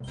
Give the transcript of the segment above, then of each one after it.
मैं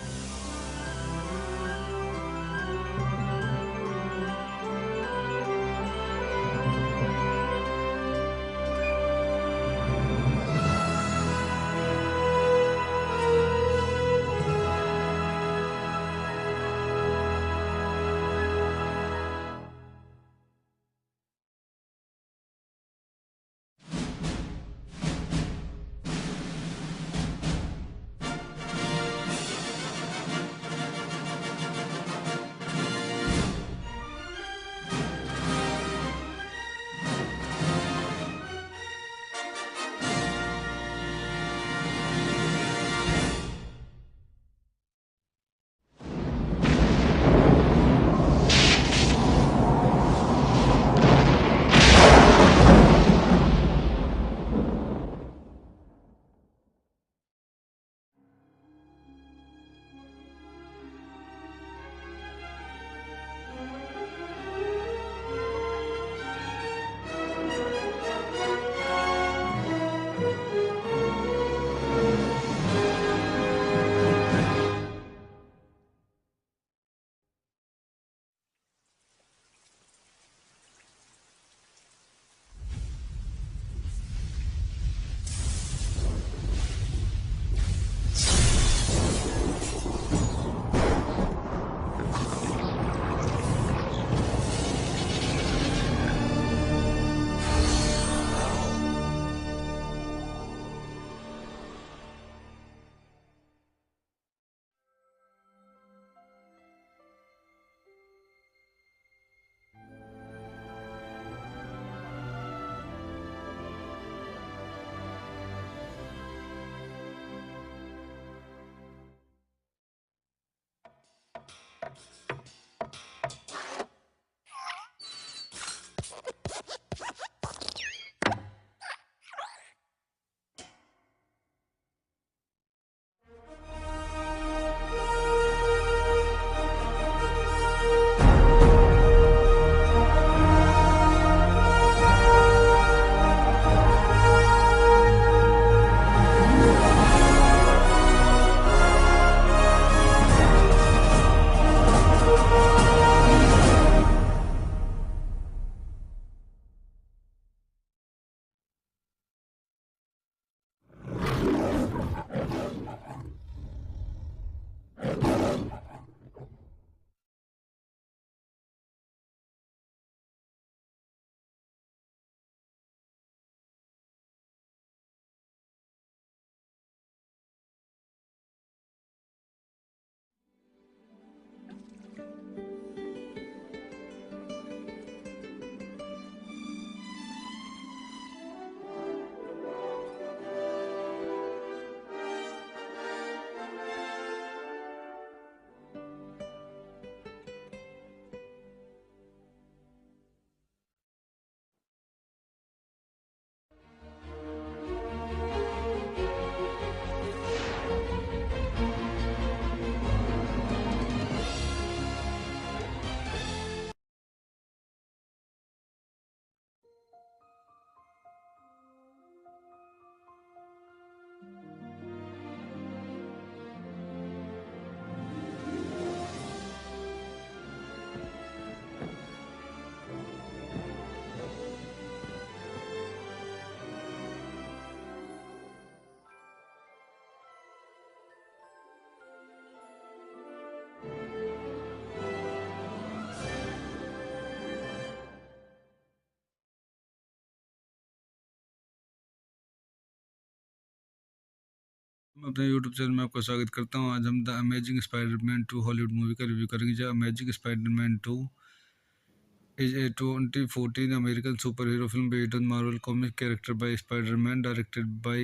अपने YouTube channel में आपका स्वागत करता हूँ। आज हम the amazing Spiderman 2 Hollywood movie का रिव्यू करेंगे। The amazing Spiderman 2 is a 2014 American superhero film based on Marvel comic character by Spider-Man, directed by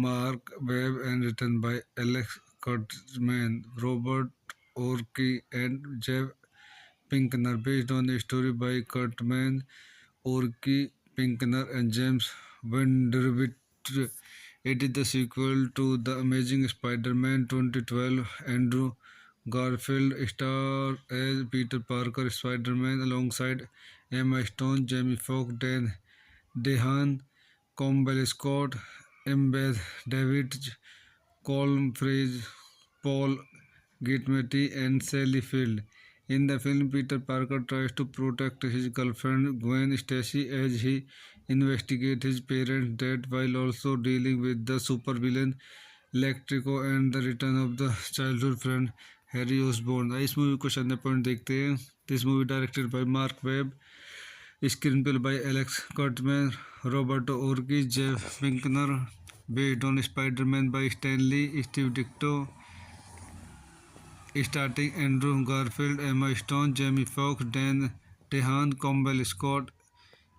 Mark Webb and written by Alex Kurtzman, Robert Orci, and Jeff Pinkner, based on a story by Kurtzman, Orci, Pinkner, and James Vanderbilt. It is the sequel to The Amazing Spider-Man 2012. Andrew Garfield stars as Peter Parker Spider-Man alongside Emma Stone, Jamie Foxx, Dan Dehan, Campbell Scott, Embeth Davidge, Colm Freeze, Paul Giamatti, and Sally Field. In the film, Peter Parker tries to protect his girlfriend Gwen Stacy as he investigates his parents' death while also dealing with the supervillain Electrico and the return of the childhood friend Harry Osborn. इस movie को शानदार point देखते हैं. This movie directed by mark Webb, screenplay by Alex Kurtzman, Roberto Orci, Jeff Pinkner, based on Spider-Man by Stan Lee, Steve Ditko, starring Andrew Garfield, Emma Stone, Jamie Foxx, Dan DeHaan, Campbell Scott,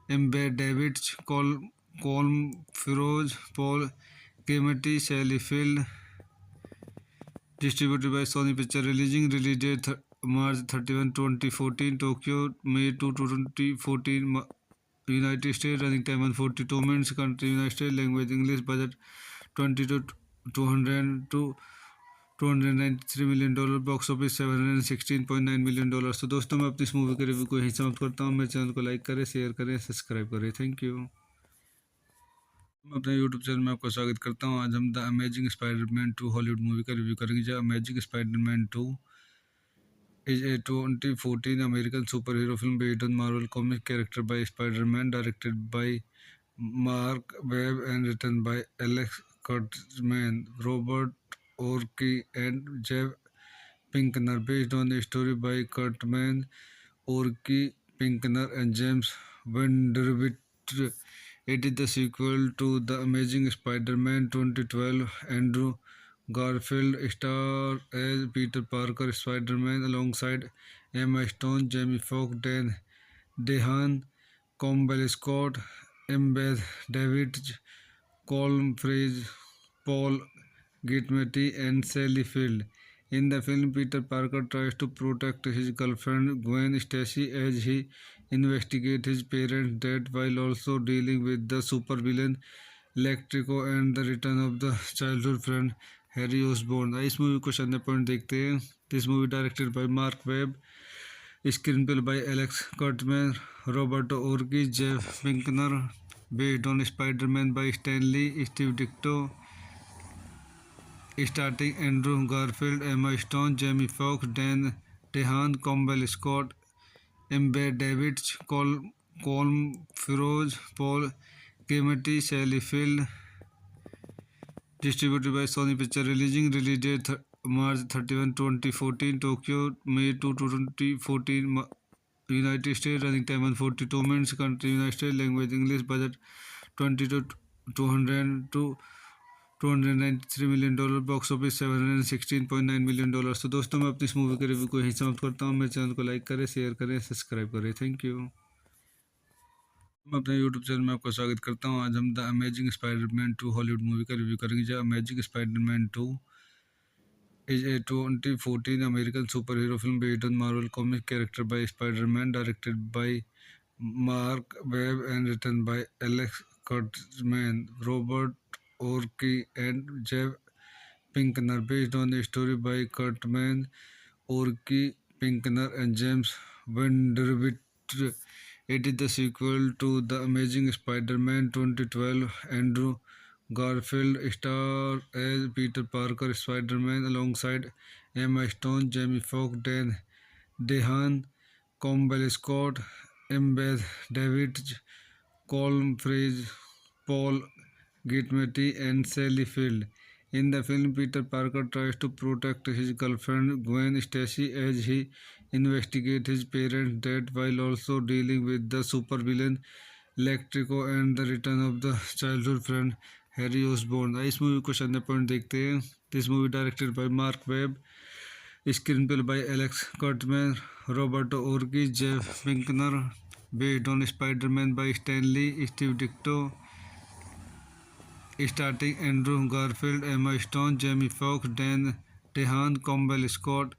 Amber Davids, Colm Feroz, Paul Giamatti, Sally Field. Distributed by Sony Pictures. Release date March 31, 2014, Tokyo, May 2, 2014, United States. Running time 142 minutes. Country United States. Language English. Budget 20 to 200 to $293 million. Box office $716.9 million. तो दोस्तों मैं अपनी इस movie के review को यहीं समाप्त करता हूँ. मेरे चैनल को लाइक करें, शेयर करें, सब्सक्राइब करें. Thank you. मैं अपने यूट्यूब चैनल में आपका स्वागत करता हूँ. आज हम the amazing Spiderman 2 Hollywood movie का रिव्यू करेंगे. जो amazing Spiderman 2 is a 2014 American superhero film based on Marvel comic character by Spider-Man, directed by Mark Webb and written by Alex Kurtzman, Robert Orci, and Jeff Pinkner, based on a story by Kurtzman, Orci, Pinkner, and James Vanderbilt. It is the sequel to The Amazing Spider-Man 2012. Andrew Garfield stars as Peter Parker, Spider-Man, alongside Emma Stone, Jamie Foxx, Dan DeHaan, Campbell Scott, Amber Davids, Colm Feroz, Paul Giamatti, and Sally Field. In the film, Peter Parker tries to protect his girlfriend Gwen Stacy as he investigates his parents' death while also dealing with the supervillain Electrico and the return of the childhood friend Harry Osborn. इस movie को शानदार point देखते हैं. This movie directed by mark Webb, screenplay by Alex Kurtzman, Roberto Orci, Jeff Pinkner, based on Spider-Man by Stan Lee, Steve Ditko, starring Andrew Garfield, Emma Stone, Jamie Foxx, Dan DeHaan, Campbell Scott, Amber Davids, Colm Feroz, Paul Giamatti, Sally Field. Distributed by Sony Pictures. Release date March 31, 2014, Tokyo, May 2, 2014, United States. Running time 142 minutes. Country United States. Language English. Budget 20 to 200 to $293 million. Box office $716.9 million. तो दोस्तों मैं अपनी इस movie के review को यहीं समाप्त करता हूँ. मेरे चैनल को लाइक करें, शेयर करें, सब्सक्राइब करें. Thank you. मैं अपने यूट्यूब चैनल में आपका स्वागत करता हूँ. आज हम the amazing Spiderman 2 Hollywood movie का रिव्यू करेंगे. जो amazing Spiderman 2 is a 2014 American superhero film based on Marvel comic character by Spider-Man, directed by Mark Webb and written by Alex Kurtzman, Robert Orci, and Jeff Pinkner, based on a story by Kurtzman, Orci, Pinkner, and James Vanderbilt. It is the sequel to The Amazing Spider-Man 2012. Andrew Garfield stars as Peter Parker, Spider-Man, alongside Emma Stone, Jamie Foxx, Dan DeHaan, Campbell Scott, Amber Davids, Colm Feroz, Paul Giamatti, and Sally Field. In the film, Peter Parker tries to protect his girlfriend Gwen Stacy as he investigates his parents' death while also dealing with the supervillain Electrico and the return of the childhood friend Harry Osborn. इस movie को शानदार point देखते हैं. This movie directed by mark Webb, screenplay by Alex Kurtzman, Roberto Orci, Jeff Pinkner, based on Spider-Man by Stan Lee, Steve Ditko, starring Andrew Garfield, Emma Stone, Jamie Foxx, Dan DeHaan, Campbell Scott,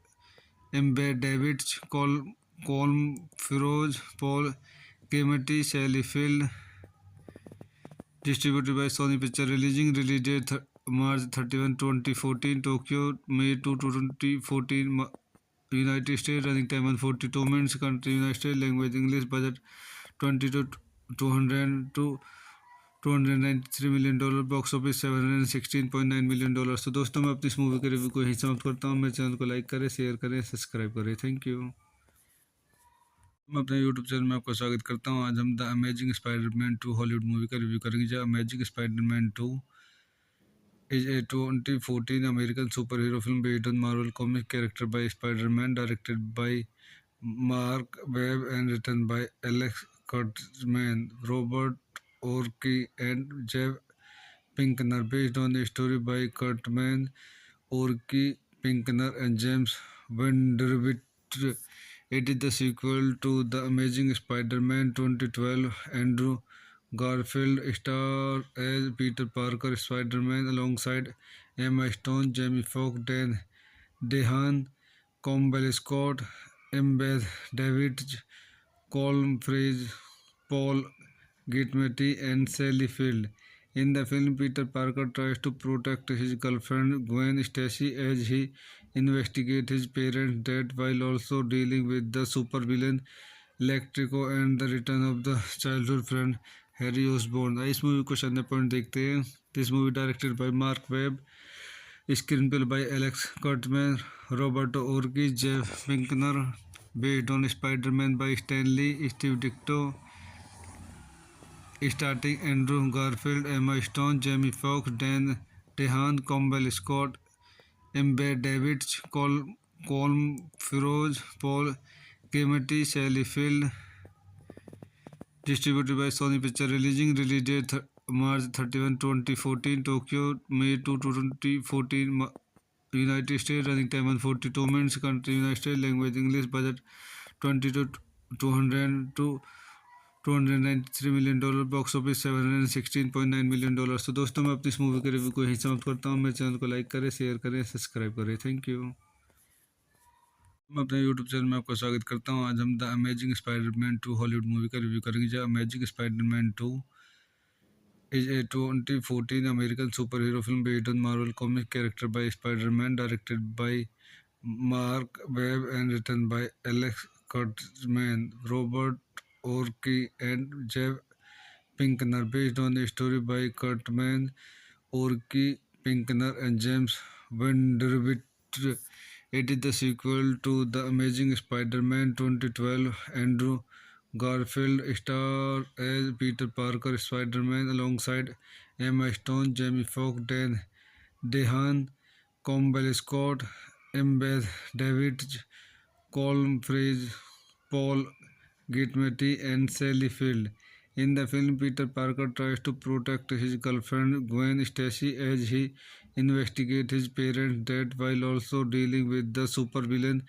Amber Davids, Colm Feroz, Paul Giamatti, Sally Field. Distributed by Sony Pictures. Release date March 31, 2014, Tokyo, May 2, 2014, United States. Running time 142 minutes. Country United States. Language English. Budget 20 to 200 to $293 million, box office $716.9 million। तो दोस्तों मैं अपनी इस movie के review को यहीं समाप्त करता हूँ। मेरे चैनल को लाइक करें, शेयर करें, सब्सक्राइब करें। Thank you. मैं अपने यूट्यूब चैनल में आपका स्वागत करता हूँ। आज हम the amazing Spiderman 2 Hollywood movie का रिव्यू करेंगे। जो amazing Spiderman 2 is a 2014 American superhero film based on Marvel comic character by Spider-Man, directed by Mark Webb and written by Alex Kurtzman, Robert Orci, and Jeff Pinkner, based on a story by Kurtzman, Orci, Pinkner, and James Vanderbilt. It is the sequel to The Amazing Spider-Man 2012. Andrew Garfield stars as Peter Parker, Spider-Man, alongside Emma Stone, Jamie Foxx, Dan DeHaan, Campbell Scott, Embeth Davidge, Colm Freeze, Paul Giamatti, and Sally Field. In the film, Peter Parker tries to protect his girlfriend Gwen Stacy as he investigates his parents' death while also dealing with the supervillain Electrico and the return of the childhood friend Harry Osborn। इस movie को शानदार point देखते हैं। This movie directed by mark Webb, screenplay by Alex Kurtzman, Roberto Orci, Jeff Pinkner, based on Spiderman by Stan Lee, Steve Ditko, starting Andrew Garfield, Emma Stone, Jamie Foxx, Dan DeHaan, Campbell Scott, Embed Davidge, Colm Feroz, Paul Giamatti, Sally Field. Distributed by Sony Pictures. Release date March 31, 2014, Tokyo, May 2, 2014, United States. Running time 142 minutes. Country United States. Language English. Budget 20 to 200 to $293 million, box office $716.9 million। तो दोस्तों मैं अपनी इस movie के review को यहीं समाप्त करता हूँ। मेरे चैनल को लाइक करें, शेयर करें, सब्सक्राइब करें। Thank you. मैं अपने यूट्यूब चैनल में आपका स्वागत करता हूँ। आज हम the amazing Spiderman 2 Hollywood movie का रिव्यू करेंगे। जो amazing Spiderman 2 is a 2014 American superhero film based on Marvel comic character by Spider-Man, directed by Mark Webb and written by Alex Kurtzman, Robert Orci, and Jeff Pinkner, based on a story by Kurtzman, Orci, Pinkner, and James Vanderbilt. It is the sequel to The Amazing Spider-Man 2012. Andrew Garfield stars as Peter Parker, Spider-Man, alongside Emma Stone, Jamie Foxx, Dan DeHaan, Campbell Scott, Embeth Davidge, Colm Freeze, Paul Giamatti, and Sally Field. In the film, Peter Parker tries to protect his girlfriend Gwen Stacy as he investigates his parents' death while also dealing with the supervillain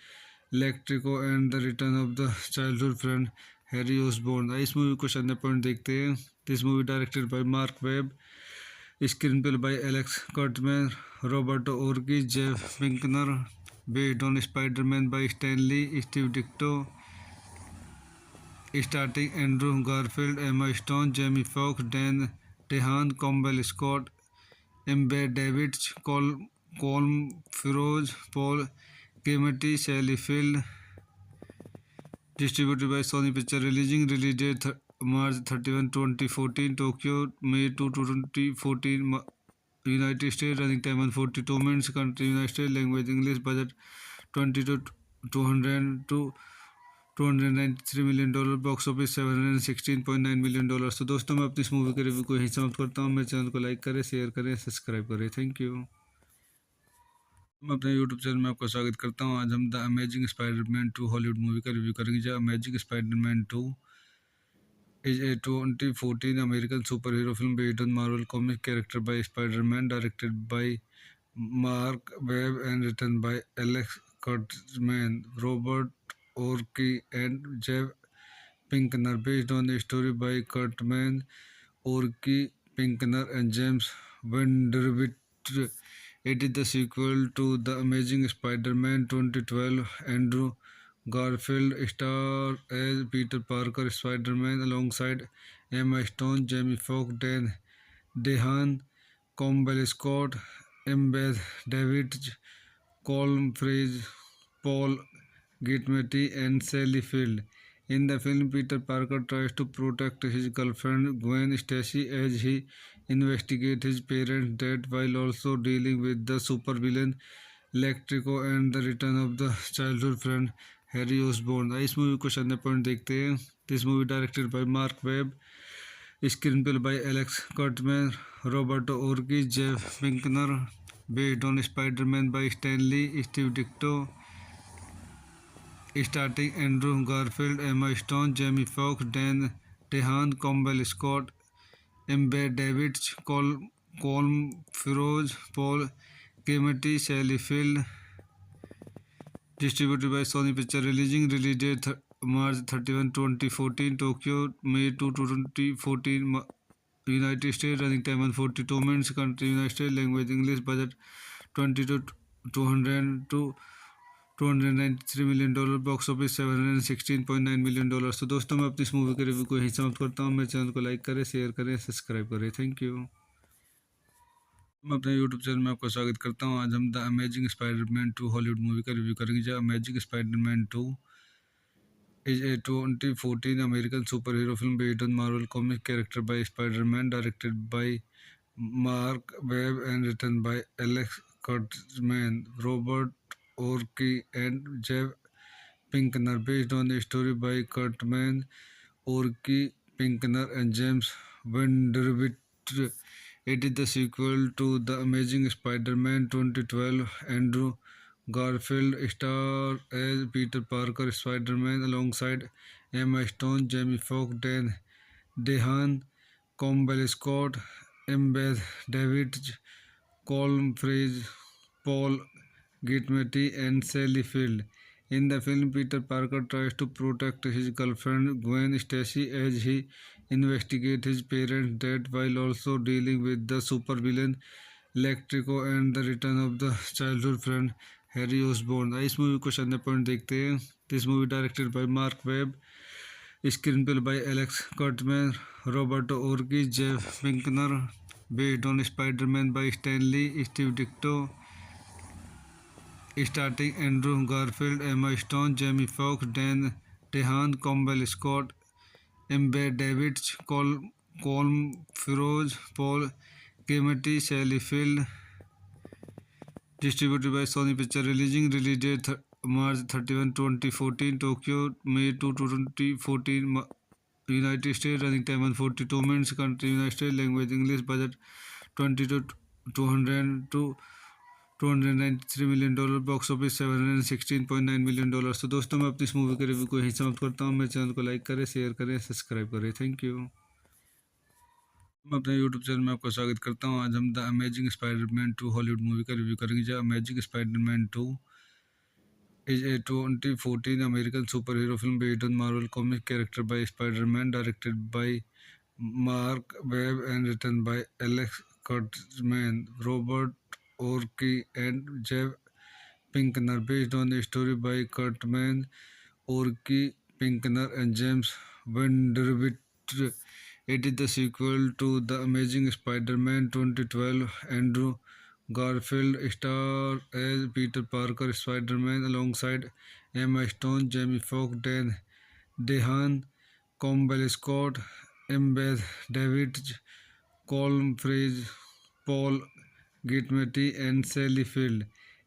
Electrico and the return of the childhood friend Harry Osborn। इस movie को शानदार point देखते हैं। This movie directed by mark Webb, screenplay by Alex Kurtzman, Roberto Orci, Jeff Pinkner, based on Spiderman by Stan Lee, Steve Ditko, starting Andrew Garfield, Emma Stone, Jamie Foxx, Dan DeHaan, Campbell Scott, Embed Davidge, Colm Feroz, Paul Giamatti, Sally Field. Distributed by Sony Pictures. Release date March 31, 2014, Tokyo, May 2, 2014, United States. Running time 142 minutes. Country United States. Language English. Budget 20 to 200 to $293 million, box office $716.9 million। तो दोस्तों मैं अपनी इस movie के review को यहीं समाप्त करता हूँ। मेरे चैनल को लाइक करें, शेयर करें, सब्सक्राइब करें। Thank you. मैं अपने यूट्यूब चैनल में आपका स्वागत करता हूँ। आज हम the amazing Spiderman 2 Hollywood movie का रिव्यू करेंगे। जो amazing Spiderman 2 is a 2014 American superhero film based on Marvel comic character by Spider-Man, directed by Mark Webb and written by Alex Kurtzman, Robert Orci, and Jeff Pinkner, based on a story by Kurtzman, Orci, Pinkner, and James Vanderbilt. It is the sequel to The Amazing Spider-Man 2012. Andrew Garfield stars as Peter Parker, Spider-Man, alongside Emma Stone, Jamie Foxx, Dan DeHaan, Campbell Scott, Embeth Davidge, Colm Freeze, Paul Giamatti, and Sally Field. In the film, Peter Parker tries to protect his girlfriend Gwen Stacy as he investigates his parents' death while also dealing with the supervillain Electrico and the return of the childhood friend Harry Osborn। इस movie को शानदार point देखते हैं। This movie directed by mark Webb, screenplay by Alex Kurtzman, Roberto Orci, Jeff Pinkner, based on Spiderman by Stan Lee, Steve Ditko, starting Andrew Garfield, Emma Stone, Jamie Foxx, Dane DeHaan, Campbell Scott, Embeth Davidtz, Colm Feore, Paul Giamatti, Sally Field. Distributed by Sony Pictures. Release date March 31, 2014, Tokyo, May 2, 2014, United States. Running time 142 minutes. Country United States. Language English. Budget 20 to 200 to $293 million। Box office $716.9 million। तो दोस्तों, मैं अपनी इस movie के review को यहीं समाप्त करता हूँ। मेरे चैनल को लाइक करें, शेयर करें, सब्सक्राइब करें। Thank you. मैं अपने यूट्यूब चैनल में आपका स्वागत करता हूँ। आज हम the amazing Spiderman 2 Hollywood movie का रिव्यू करेंगे। जो amazing Spiderman 2 is a 2014 American super hero film based on Marvel comic character by Spiderman, directed by mark Webb and written by Alex Kurtzman, Robert Orci and Jeff Pinkner. Based on the story by Kurtzman, Orci, Pinkner and James Vanderbilt। It is the sequel to The Amazing Spider-Man 2012. Andrew Garfield stars as Peter Parker Spider-Man alongside Emma Stone, Jamie Foxx, Dan DeHaan, Campbell Scott, Embeth Davidtz, Colm Frey, Paul Giamatti, and Sally Field। In the film, Peter Parker tries to protect his girlfriend Gwen Stacy as he investigates his parents' death while also dealing with the supervillain Electrico and the return of the childhood friend Harry Osborn। इस movie को शानदार point देखते हैं। This movie directed by mark Webb, screenplay by Alex Kurtzman, Roberto Orci, Jeff Pinkner, based on Spiderman by Stan Lee, Steve Ditko, starting Andrew Garfield, Emma Stone, Jamie Foxx, Dan DeHaan, Campbell Scott, Ember Davids, Colm Feroz, Paul Giamatti, Sally Field। Distributed by Sony Pictures. Release date March 31, 2014, Tokyo, May 2, 2014, United States। Running time 142 minutes. Country United States. Language English। Budget 20 to 200 to $293 million। Box office $716.9 million। तो दोस्तों, मैं अपनी इस movie के review को यहीं समाप्त करता हूँ। मेरे चैनल को लाइक करें, शेयर करें, सब्सक्राइब करें। Thank you. मैं अपने यूट्यूब चैनल में आपका स्वागत करता हूँ। आज हम the amazing Spiderman 2 Hollywood movie का रिव्यू करेंगे। जो amazing Spiderman 2 is a 2014 American super hero film based on Marvel comic character by Spiderman, directed by mark Webb and written by Alex Kurtzman, Robert Orky and Jeff Pinkner। Based on the story by Kurtman, Orky, Pinkner and James Vanderbilt. It is the sequel to The Amazing Spider-Man 2012. Andrew Garfield stars as Peter Parker Spider-Man alongside Emma Stone, Jamie Foxx, Dan DeHaan, Campbell Scott, Embeth Davidtz, Colm Frey, Paul Giamatti, and Sally Field।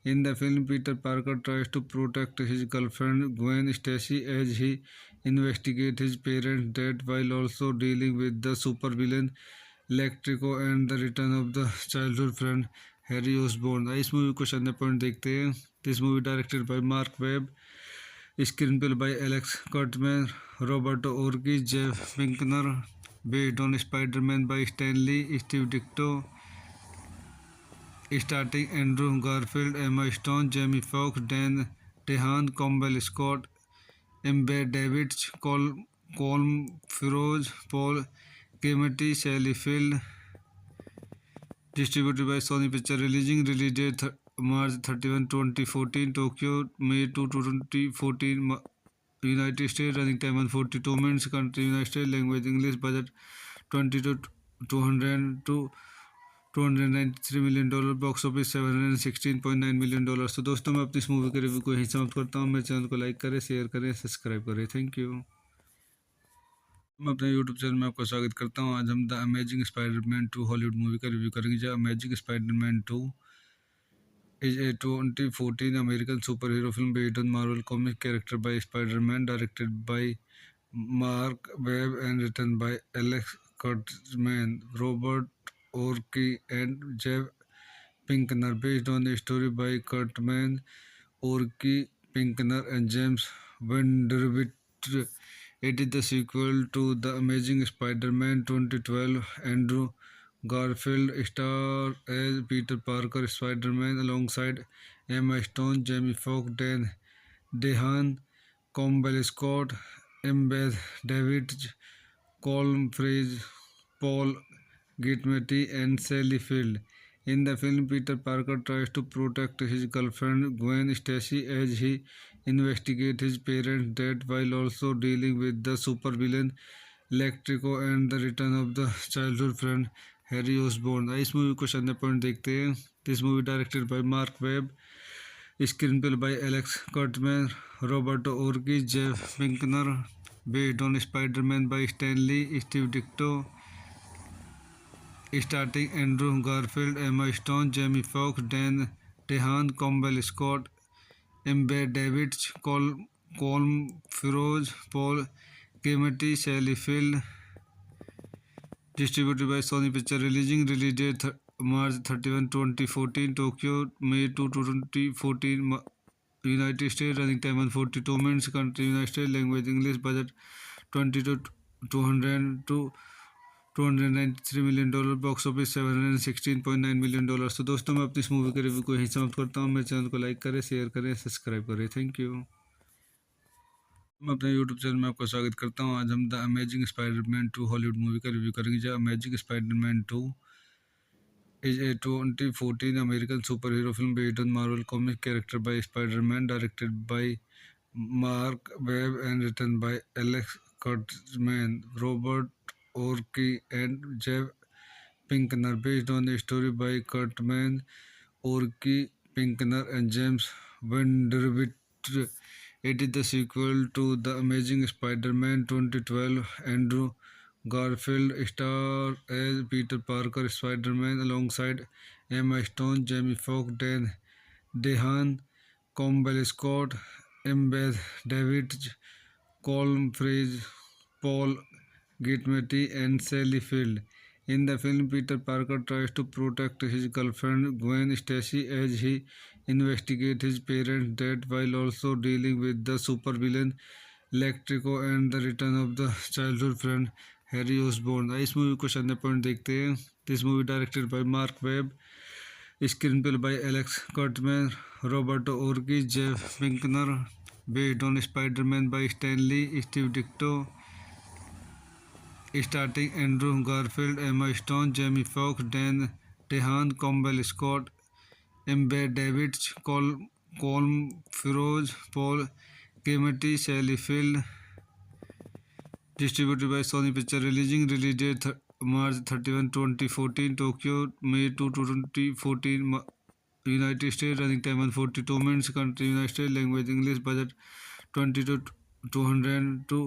In the film, Peter Parker tries to protect his girlfriend Gwen Stacy as he investigates his parents' death while also dealing with the supervillain Electrico and the return of the childhood friend Harry Osborn। इस movie को शानदार point देखते हैं। This movie directed by mark Webb, screenplay by Alex Kurtzman, Roberto Orci, Jeff Pinkner, based on Spiderman by Stan Lee, Steve Ditko, starting Andrew Garfield, Emma Stone, Jamie Foxx, Dan DeHaan, Campbell Scott, Ember Davids, Colm Feroz, Paul Giamatti, Sally Field। Distributed by Sony Pictures. Release date March 31, 2014, Tokyo, May 2, 2014, United States। Running time 142 minutes. Country United States. Language English। Budget 20 to 200 to $293 million। Box office $716.9 million। तो दोस्तों, मैं अपनी इस movie के review को यहीं समाप्त करता हूँ। मेरे चैनल को लाइक करें, शेयर करें, सब्सक्राइब करें। Thank you. मैं अपने यूट्यूब चैनल में आपका स्वागत करता हूँ। आज हम the amazing Spiderman 2 Hollywood movie का रिव्यू करेंगे। जो amazing Spiderman 2 is a 2014 American superhero film based on Marvel comic character by Spider-Man, directed by Mark Webb and written by Alex Kurtzman, Robert Orci, and Jeff Pinkner, based on a story by Kurtzman, Orci, Pinkner, and James Vanderbilt. It is the sequel to The Amazing Spider-Man 2012. Andrew Garfield stars as Peter Parker Spider-Man alongside Emma Stone, Jamie Foxx, Dan DeHaan, Campbell Scott, Embeth Davidge, Colm Freeze, Paul Giamatti, and Sally Field. In the film, Peter Parker tries to protect his girlfriend Gwen Stacy as he investigates his parents' death while also dealing with the supervillain Electrico and the return of the childhood friend Harry Osborn. इस movie को संजय point देखते हैं। This movie directed by mark Webb, screenplay by Alex Kurtzman, Roberto Orci, Jeff Pinkner, based on Spider-Man by Stan Lee, Steve Ditko, starring Andrew Garfield, Emma Stone, Jamie Foxx, Dan DeHaan, Campbell Scott, Embed Davidge, Colm Feroz, Paul Giamatti, Sally Field. Distributed by Sony Pictures. Release date March 31, 2014. Tokyo, May 2, 2014. United States. Running time 142 minutes. Country United States. Language English. Budget 20 to 200 to $293 million. Box office $716.9 million। तो दोस्तों, मैं अपनी इस movie के review को यहीं समाप्त करता हूँ। मेरे चैनल को लाइक करें, शेयर करें, सब्सक्राइब करें। Thank you. मैं अपने यूट्यूब चैनल में आपका स्वागत करता हूँ। आज हम the amazing Spiderman 2 Hollywood movie का रिव्यू करेंगे। जो amazing Spiderman 2 is a 2014 American superhero film based on Marvel comic character by Spider-Man, directed by Mark Webb and written by Alex Kurtzman, Robert Orci, and Jeff Pinkner, based on a story by Kurtzman, Orci, Pinkner, and James Vanderbilt. It is the sequel to The Amazing Spider-Man 2012. Andrew Garfield stars as Peter Parker Spider-Man alongside Emma Stone, Jamie Foxx, Dan DeHaan, Campbell Scott, Embeth Davidge, Colm Freeze, Paul Giamatti, and Sally Field. In the film, Peter Parker tries to protect his girlfriend Gwen Stacy as he investigates his parents' death while also dealing with the supervillain Electrico and the return of the childhood friend Harry Osborn। इस movie को संजय point देखते हैं। This movie directed by mark Webb, screenplay by Alex Kurtzman, Roberto Orci, Jeff Pinkner, based on Spider-Man by Stan Lee, Steve Ditko, starring Andrew Garfield, Emma Stone, Jamie Foxx, Dan DeHaan, Campbell Scott, Embed Davidge, Colm Feroz, Paul Giamatti, Sally Field. Distributed by Sony Pictures. Release date March 31, 2014. Tokyo, May 2, 2014. United States. Running time 142 minutes. Country United States. Language English. Budget 20 to 200 to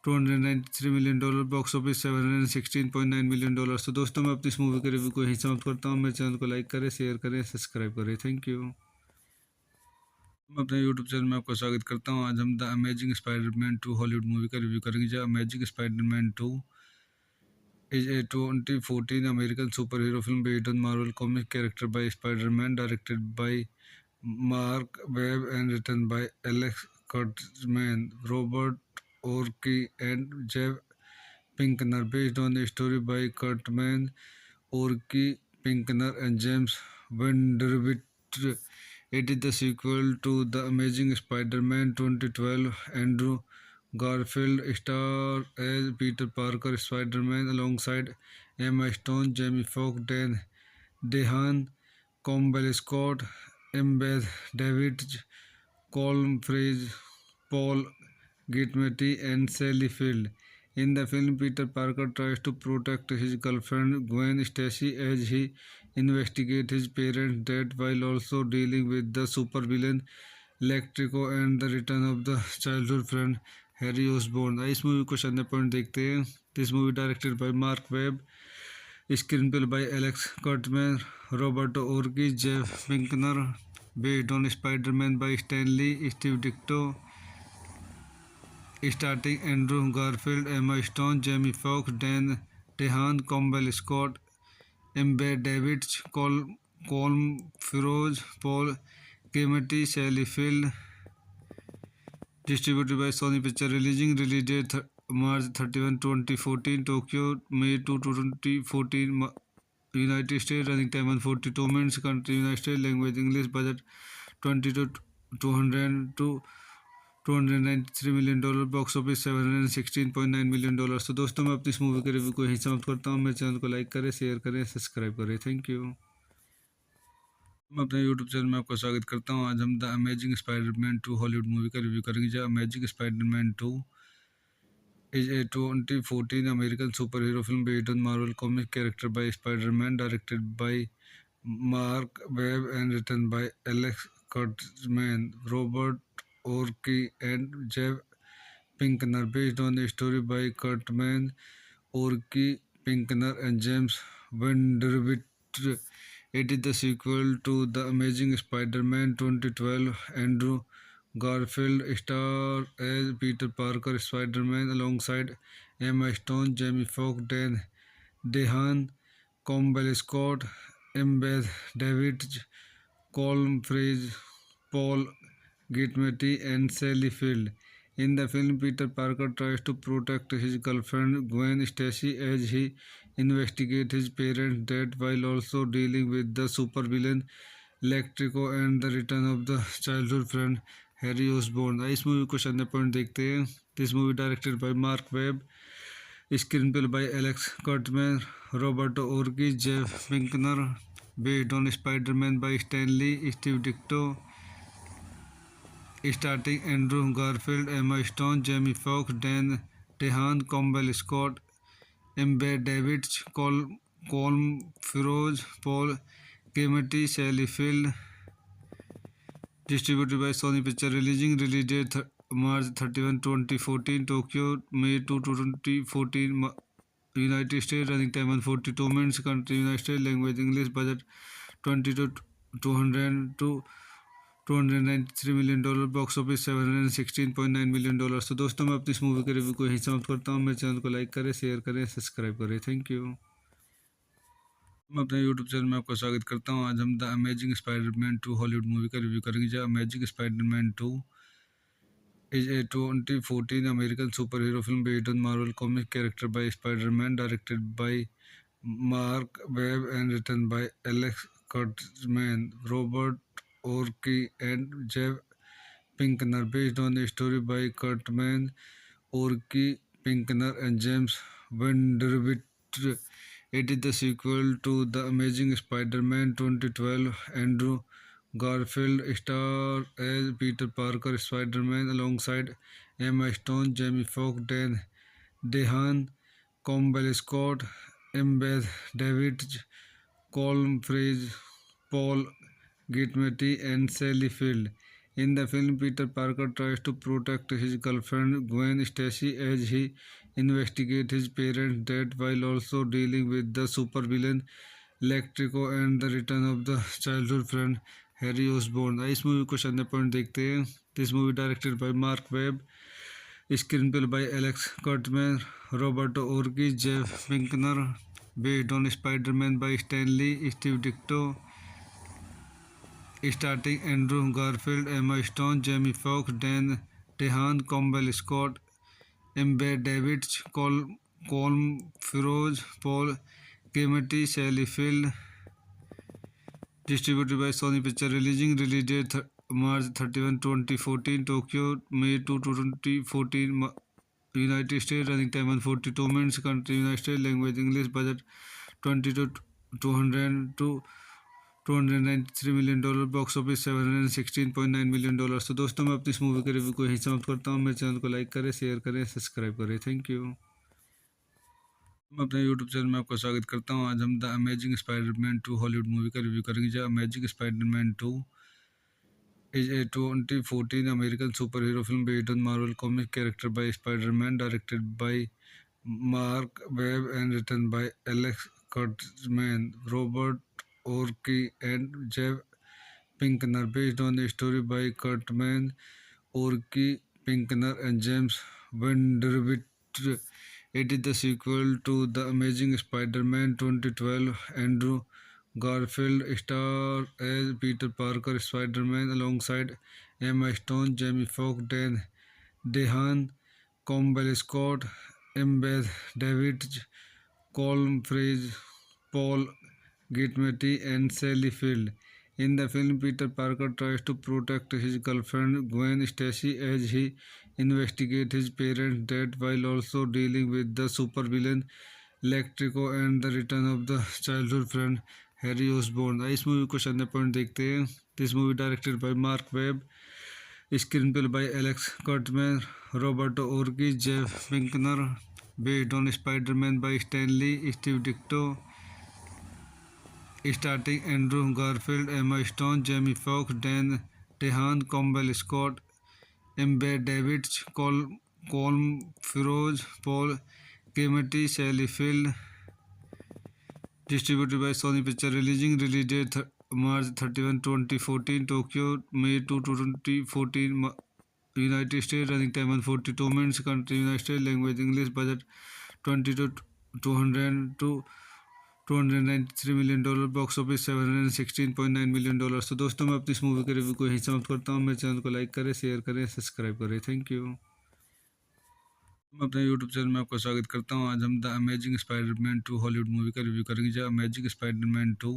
$293 million। Box office $716.9 million। तो दोस्तों, मैं अपनी इस movie के review को यहीं समाप्त करता हूँ। मेरे चैनल को लाइक करें, शेयर करें, सब्सक्राइब करें। Thank you. मैं अपने यूट्यूब चैनल में आपका स्वागत करता हूँ। आज हम the amazing Spiderman 2 Hollywood movie का रिव्यू करेंगे। जो amazing Spiderman 2 is a 2014 American superhero film based on Marvel comic character by Spider-Man, directed by Mark Webb and written by Alex Kurtzman, Robert Orci, and Jeff Pinkner, based on a story by Kurtzman, Orci, Pinkner, and James Vanderbilt. It is the sequel to The Amazing Spider-Man 2012. Andrew Garfield stars as Peter Parker Spider-Man alongside Emma Stone, Jamie Foxx, Dan DeHaan, Campbell Scott, Embeth Davidge, Colm Freeze, Paul Giamatti, and Sally Field. In the film, Peter Parker tries to protect his girlfriend Gwen Stacy as he investigates his parents' death while also dealing with the supervillain Electrico and the return of the childhood friend Harry Osborn. इस movie को शानदार point देखते हैं। This movie directed by mark Webb, screenplay by Alex Kurtzman, Roberto Orci, Jeff Pinkner, based on Spiderman by Stan Lee Steve Ditko, starting Andrew Garfield, Emma Stone, Jamie Foxx, Dane DeHaan, Campbell Scott, Embeth Davidtz, Colm Feore, Paul Giamatti, Sally Field. Distributed by Sony Pictures. Release date March 31, 2014. Tokyo, May 2, 2014. United States. Running time 142 minutes. Country United States. Language English. Budget 20 to 200 to $293 million. Box office $716.9 million। तो दोस्तों मैं अपनी इस movie के review को यहीं समाप्त करता हूँ। मेरे चैनल को लाइक करें, शेयर करें, सब्सक्राइब करें। Thank you. मैं अपने यूट्यूब चैनल में आपका स्वागत करता हूँ। आज हम the amazing Spiderman 2 Hollywood movie का रिव्यू करेंगे। जो amazing Spiderman 2 is a 2014 American superhero film based on Marvel comic character by Spider-Man, directed by Mark Webb and written by Alex Kurtzman, Robert Orci and Jeff Pinkner, based on a story by Kurtzman, Orci, Pinkner and James Vanderbilt. It is the sequel to The Amazing Spider-Man 2012. Andrew Garfield stars as Peter Parker Spider-Man alongside Emma Stone, Jamie Foxx, Dan DeHaan, Campbell Scott, Embeth Davidge, Colm Freeze, Paul Giamatti, and Sally Field. In the film, Peter Parker tries to protect his girlfriend Gwen Stacy as he investigates his parents' death while also dealing with the supervillain Electrico and the return of the childhood friend Harry Osborn। इस movie को शानदार point देखते हैं। This movie directed by mark Webb, screenplay by Alex Kurtzman, Roberto Orci, Jeff Pinkner, based on Spiderman by Stan Lee Steve Ditko, starting Andrew Garfield, Emma Stone, Jamie Foxx, Dane DeHaan, Campbell Scott, Embeth Davidtz, Colm Feore, Paul Giamatti, Sally Field. Distributed by Sony Pictures. Release date March 31, 2014. Tokyo, May 2, 2014. United States. Running time 142 minutes. Country United States. Language English. Budget 20 to 200 to $293 million। Box office $716.9 million। तो दोस्तों मैं अपनी इस movie के review को यहीं समाप्त करता हूँ। मेरे चैनल को लाइक करें, शेयर करें, सब्सक्राइब करें। Thank you. मैं अपने यूट्यूब चैनल में आपका स्वागत करता हूँ। आज हम the amazing Spiderman 2 Hollywood movie का रिव्यू करेंगे। जो amazing Spiderman 2 is a 2014 American superhero film based on Marvel comic character by Spider-Man, directed by Mark Webb and written by Alex Kurtzman, Robert Orci and Jeff Pinkner, based on a story by Kurtzman, Orci, Pinkner and James Vanderbilt. It is the sequel to The Amazing Spider-Man 2012. Andrew Garfield stars as Peter Parker Spider-Man alongside Emma Stone, Jamie Foxx, Dan DeHaan, Campbell Scott, Embeth Davidge, Colm Freeze, Paul Giamatti, and Sally Field. In the film, Peter Parker tries to protect his girlfriend Gwen Stacy as he investigates his parents' death while also dealing with the supervillain Electrico and the return of the childhood friend Harry Osborn। इस movie को शानदार point देखते हैं। This movie directed by mark Webb, screenplay by Alex Kurtzman, Roberto Orci, Jeff Pinkner, based on Spiderman by Stan Lee Steve Ditko, starting Andrew Garfield, Emma Stone, Jamie Foxx, Dane DeHaan, Campbell Scott, Embeth Davidtz, Colm Feore, Paul Giamatti, Sally Field. Distributed by Sony Pictures. Release date March 31, 2014. Tokyo, May 2, 2014. United States. Running time 142 minutes. Country United States. Language English. Budget 20 to 200 to $293 million। Box office $716.9 million। तो दोस्तों मैं अपनी इस movie के review को यहीं समाप्त करता हूँ। मेरे चैनल को लाइक करें, शेयर करें, सब्सक्राइब करें। Thank you. मैं अपने यूट्यूब चैनल में आपका स्वागत करता हूँ। आज हम the amazing Spiderman 2 Hollywood movie का रिव्यू करेंगे। जो amazing Spiderman 2 is a 2014 American superhero film based on Marvel comic character by Spider-Man, directed by Mark Webb and written by Alex Kurtzman, Robert Orci, and Jeff Pinkner, based on a story by Kurtzman, Orci, Pinkner, and James Vanderbilt. It is the sequel to The Amazing Spider-Man 2012. Andrew Garfield stars as Peter Parker Spider-Man alongside Emma Stone, Jamie Foxx, Dan DeHaan, Campbell Scott, Embeth Davidge, Colm Freeze, Paul Giamatti, and Sally Field. In the film, Peter Parker tries to protect his girlfriend Gwen Stacy as he investigates his parents' death while also dealing with the supervillain Electrico and the return of the childhood friend Harry Osborn. इस movie को शानदार point देखते हैं. This movie directed by mark Webb, screenplay by Alex Kurtzman, Roberto Orci, Jeff Pinkner, based on Spider-Man by Stan Lee, Steve Ditko, starring Andrew Garfield, Emma Stone, Jamie Foxx, Dan DeHaan, Campbell Scott, Embed Davidge, Colm Feroz, Paul Giamatti, Sally Field. Distributed by Sony Pictures. Release date March 31, 2014, Tokyo, May 2, 2014, United States. Running time 142 minutes. Country United States. Language English. Budget 20 to 200 to $293 million. Box office $716.9 million. तो दोस्तों, मैं अपनी इस movie के review को यहीं समाप्त करता हूँ. मेरे चैनल को लाइक करें, शेयर करें, सब्सक्राइब करें. Thank you. मैं अपने यूट्यूब चैनल में आपका स्वागत करता हूँ. आज हम the amazing Spiderman 2 Hollywood movie का रिव्यू करेंगे. जो amazing Spiderman 2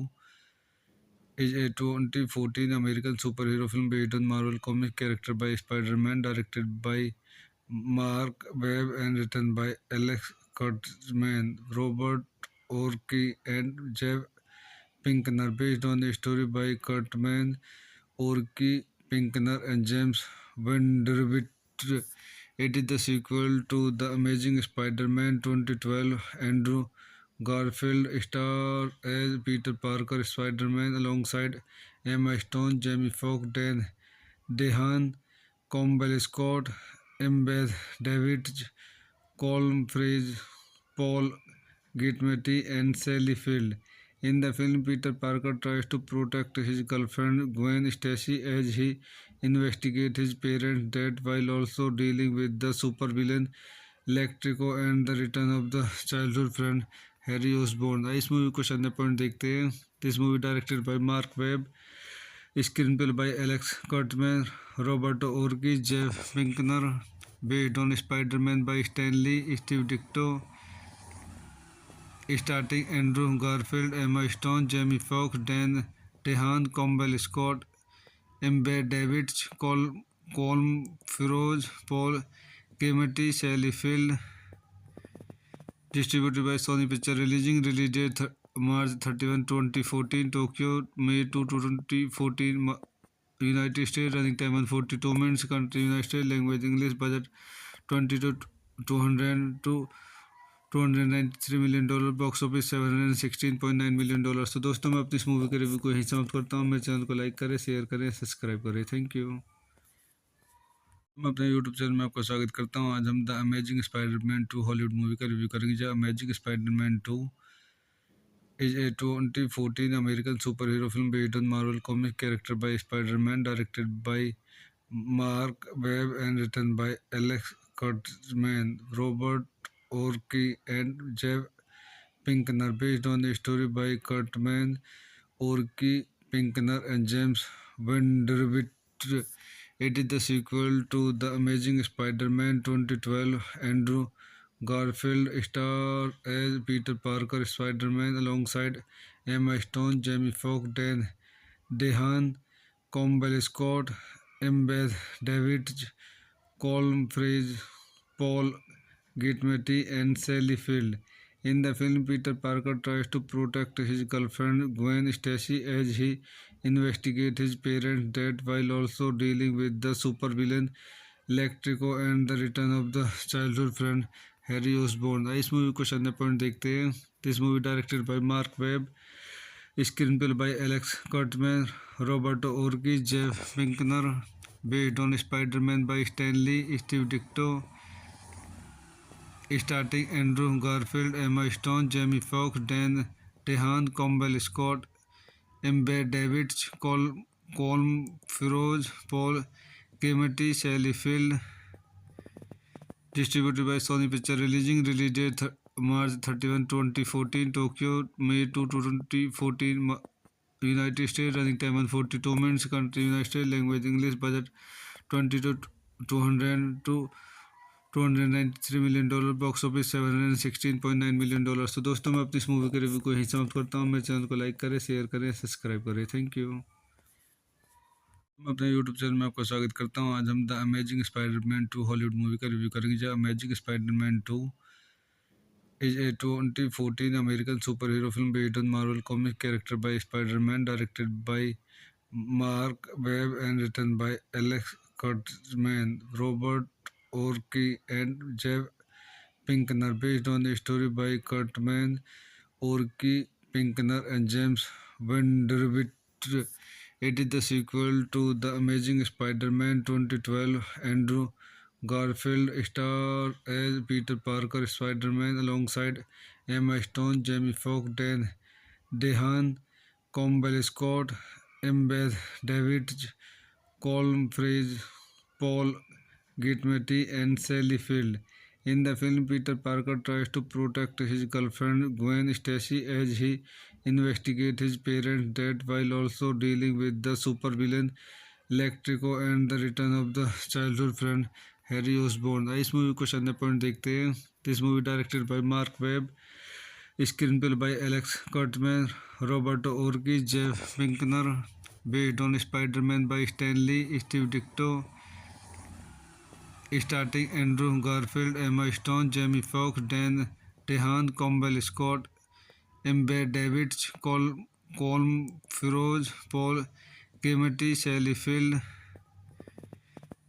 is a 2014 American superhero film based on Marvel comic character by Spider-Man, directed by Mark Webb and written by Alex Kurtzman, Robert Orci, and Jeff Pinkner, based on a story by Kurtzman, Orci, Pinkner, and James Vanderbilt. It is the sequel to The Amazing Spider-Man 2012. Andrew Garfield stars as Peter Parker Spider-Man alongside Emma Stone, Jamie Foxx, Dan DeHaan, Campbell Scott, Embeth Davidge, Colm Freeze, Paul Giamatti, and Sally Field. In the film, Peter Parker tries to protect his girlfriend Gwen Stacy as he investigates his parents' death while also dealing with the supervillain Electrico and the return of the childhood friend Harry Osborn. इस movie को शानदार point देखते हैं. This movie directed by mark Webb, screenplay by Alex Kurtzman, Roberto Orci, Jeff Pinkner, based on Spider-Man by Stan Lee, Steve Ditko, starring Andrew Garfield, Emma Stone, Jamie Foxx, Dan DeHaan, Campbell Scott, Embed Davidge, Colm Feroz, Paul Giamatti, Sally Field. Distributed by Sony Pictures. Release date March 31, 2014, Tokyo, May 2, 2014, United States. Running time 142 minutes. Country United States. Language English. Budget 20 to 200 to $293 million. Box office $716.9 million. तो दोस्तों, मैं अपनी इस movie के review को यहीं समाप्त करता हूँ. मेरे चैनल को लाइक करें, शेयर करें, सब्सक्राइब करें. Thank you. मैं अपने यूट्यूब चैनल में आपका स्वागत करता हूँ. आज हम the amazing Spiderman 2 Hollywood movie का रिव्यू करेंगे. जो amazing Spiderman 2 is a 2014 American superhero film based on Marvel comic character by Spider-Man, directed by Mark Webb and written by Alex Kurtzman, Robert Orci, and Jeff Pinkner, based on a story by Kurtzman, Orci, Pinkner, and James Vanderbilt. It is the sequel to The Amazing Spider-Man 2012. Andrew Garfield stars as Peter Parker Spider-Man alongside Emma Stone, Jamie Foxx, Dan DeHaan, Campbell Scott, Embeth Davidge, Colm Freeze, Paul Giamatti, and Sally Field. In the film, Peter Parker tries to protect his girlfriend Gwen Stacy as he investigates his parents' death while also dealing with the supervillain Electrico and the return of the childhood friend Harry Osborn. इस movie को शानदार point देखते हैं. This movie directed by mark web, Screenplay by Alex Kurtzman, Roberto Orci, Jeff Pinkner, based on Spider-Man by Stan Lee, Steve Ditko, starring Andrew Garfield, Emma Stone, Jamie Foxx, Dan DeHaan, Campbell Scott, Embed Davids, Colm Feroz, Paul Giamatti, Sally Field. Distributed by Sony Pictures. Release date March 31, 2014. Tokyo, May 2, 2014. United States. Running time 142 minutes. Country United States. Language English. Budget 20 to 200 to $293 million. Box office $716.9 million. तो दोस्तों मैं अपनी इस movie के review को यहीं समाप्त करता हूँ। मेरे चैनल को लाइक करें, शेयर करें, सब्सक्राइब करें। Thank you. मैं अपने यूट्यूब चैनल में आपका स्वागत करता हूँ। आज हम the amazing Spiderman 2 Hollywood movie का रिव्यू करेंगे। जो amazing Spiderman 2 is a 2014 American superhero film based on Marvel comic character by Spider-Man, directed by Mark Webb and written by Alex Kurtzman, Robert Orci, and Jeff Pinkner, based on a story by Kurtzman, Orci, Pinkner, and James Vanderbilt. It is the sequel to The Amazing Spider-Man 2012. Andrew Garfield stars as Peter Parker, Spider-Man, alongside Emma Stone, Jamie Foxx, Dan DeHaan, Campbell Scott, Embeth Davids, Colm Feroz, Paul Giamatti, and Sally Field. In the film, Peter Parker tries to protect his girlfriend Gwen Stacy as he investigates his parents' death while also dealing with the supervillain Electrico and the return of the childhood friend Harry Osborn. इस movie को शानदार point देखते हैं। This movie directed by mark Webb, screenplay by Alex Kurtzman, Roberto Orci, Jeff Pinkner, based on Spiderman by Stan Lee, Steve Ditko, starring Andrew Garfield, Emma Stone, Jamie Foxx, Dan DeHaan, Campbell Scott, Embed Davids, Colm Feroz, Paul Giamatti, Sally Field.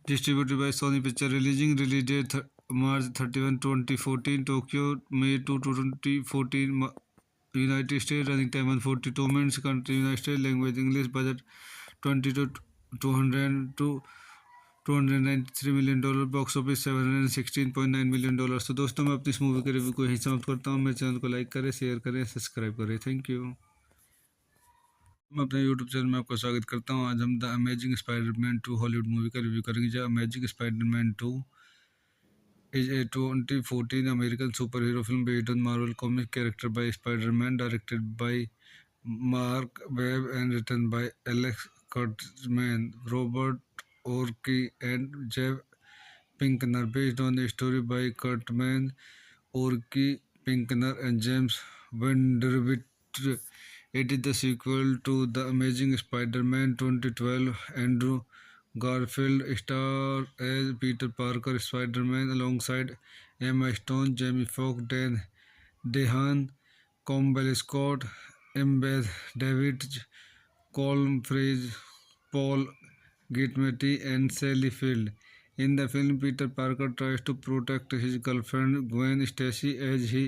Distributed by Sony Pictures. Release date March 31, 2014. Tokyo, May 2, 2014. United States. Running time 142 minutes. Country United States. Language English. Budget 20 to 200 to $293 million. Box office $716.9 million. तो दोस्तों मैं अपनी इस movie के review को यहीं समाप्त करता हूँ। मेरे चैनल को लाइक करें, शेयर करें, सब्सक्राइब करें। Thank you. मैं अपने यूट्यूब चैनल में आपका स्वागत करता हूँ। आज हम the amazing Spiderman 2 Hollywood movie का रिव्यू करेंगे। जो amazing Spiderman 2 is a 2014 American superhero film based on Marvel comic character by Spider-Man, directed by Mark Webb and written by Alex Kurtzman, Robert Orci, and Jeff Pinkner, based on a story by Kurtzman, Orci, Pinkner, and James Vanderbilt. It is the sequel to The Amazing Spider-Man 2012. Andrew Garfield stars as Peter Parker, Spider-Man, alongside Emma Stone, Jamie Foxx, Dan DeHaan, Campbell Scott, Embeth Davids, Colm Feroz, Paul Giamatti, and Sally Field. In the film, Peter Parker tries to protect his girlfriend Gwen Stacy as he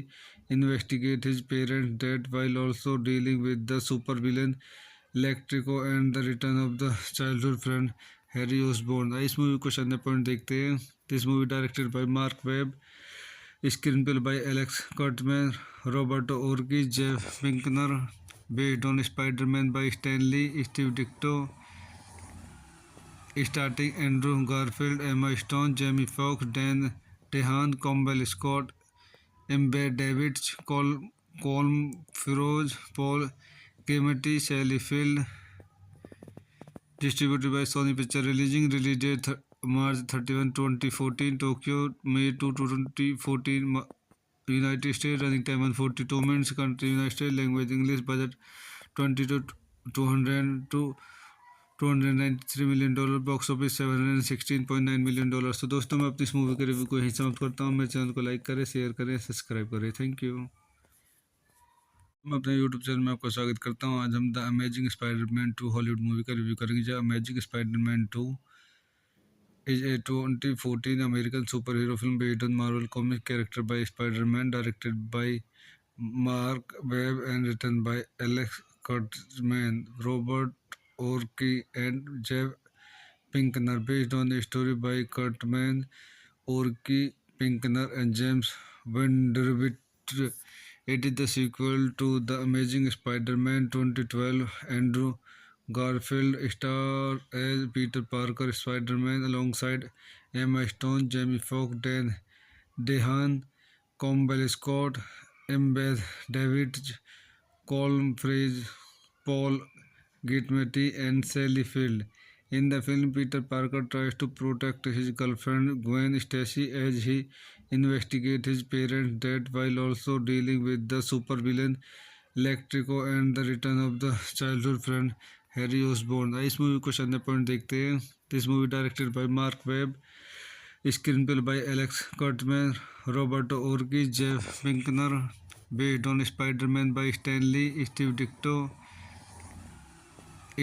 investigates his parents' death while also dealing with the supervillain Electrico and the return of the childhood friend Harry Osborn. इस movie को शानदार point देखते हैं। This movie directed by mark Webb, screenplay by Alex Kurtzman, Roberto Orci, Jeff Pinkner, based on Spiderman by Stan Lee, Steve Ditko, starring Andrew Garfield, Emma Stone, Jamie Foxx, Dan DeHaan, Campbell Scott, Embed Davids, Colm Feroz, Paul Giamatti, Sally Field. Distributed by Sony Pictures. Release date March 31, 2014. Tokyo, May 2, 2014. United States. Running time 142 minutes. Country United States. Language English. Budget 20 to 200 to $293 million. Box office $716.9 million. तो दोस्तों मैं अपनी इस movie के review को यहीं समाप्त करता हूँ। मेरे चैनल को लाइक करें, शेयर करें, सब्सक्राइब करें। Thank you. मैं अपने यूट्यूब चैनल में आपका स्वागत करता हूँ। आज हम the amazing Spiderman 2 Hollywood movie का रिव्यू करेंगे। जो amazing Spiderman 2 is a 2014 American superhero film based on Marvel comic character by Spider-Man, directed by Mark Webb and written by Alex Kurtzman, Robert Orci, and Jeff Pinkner, based on a story by Kurtzman, Orci, Pinkner, and James Vanderbilt. It is the sequel to The Amazing Spider-Man 2012. Andrew Garfield stars as Peter Parker Spider-Man alongside Emma Stone, Jamie Foxx, Dan DeHaan, Campbell Scott, Embeth Davidge, Colm Freeze, Paul Giamatti, and Sally Field. In the film, Peter Parker tries to protect his girlfriend Gwen Stacy as he investigates his parents' death while also dealing with the supervillain Electrico and the return of the childhood friend Harry Osborn. इस movie को अन्य point देखते हैं. This movie directed by mark Webb, screenplay by Alex Kurtzman, Roberto Orci, Jeff Pinkner, based on Spider-Man by Stan Lee, Steve Ditko,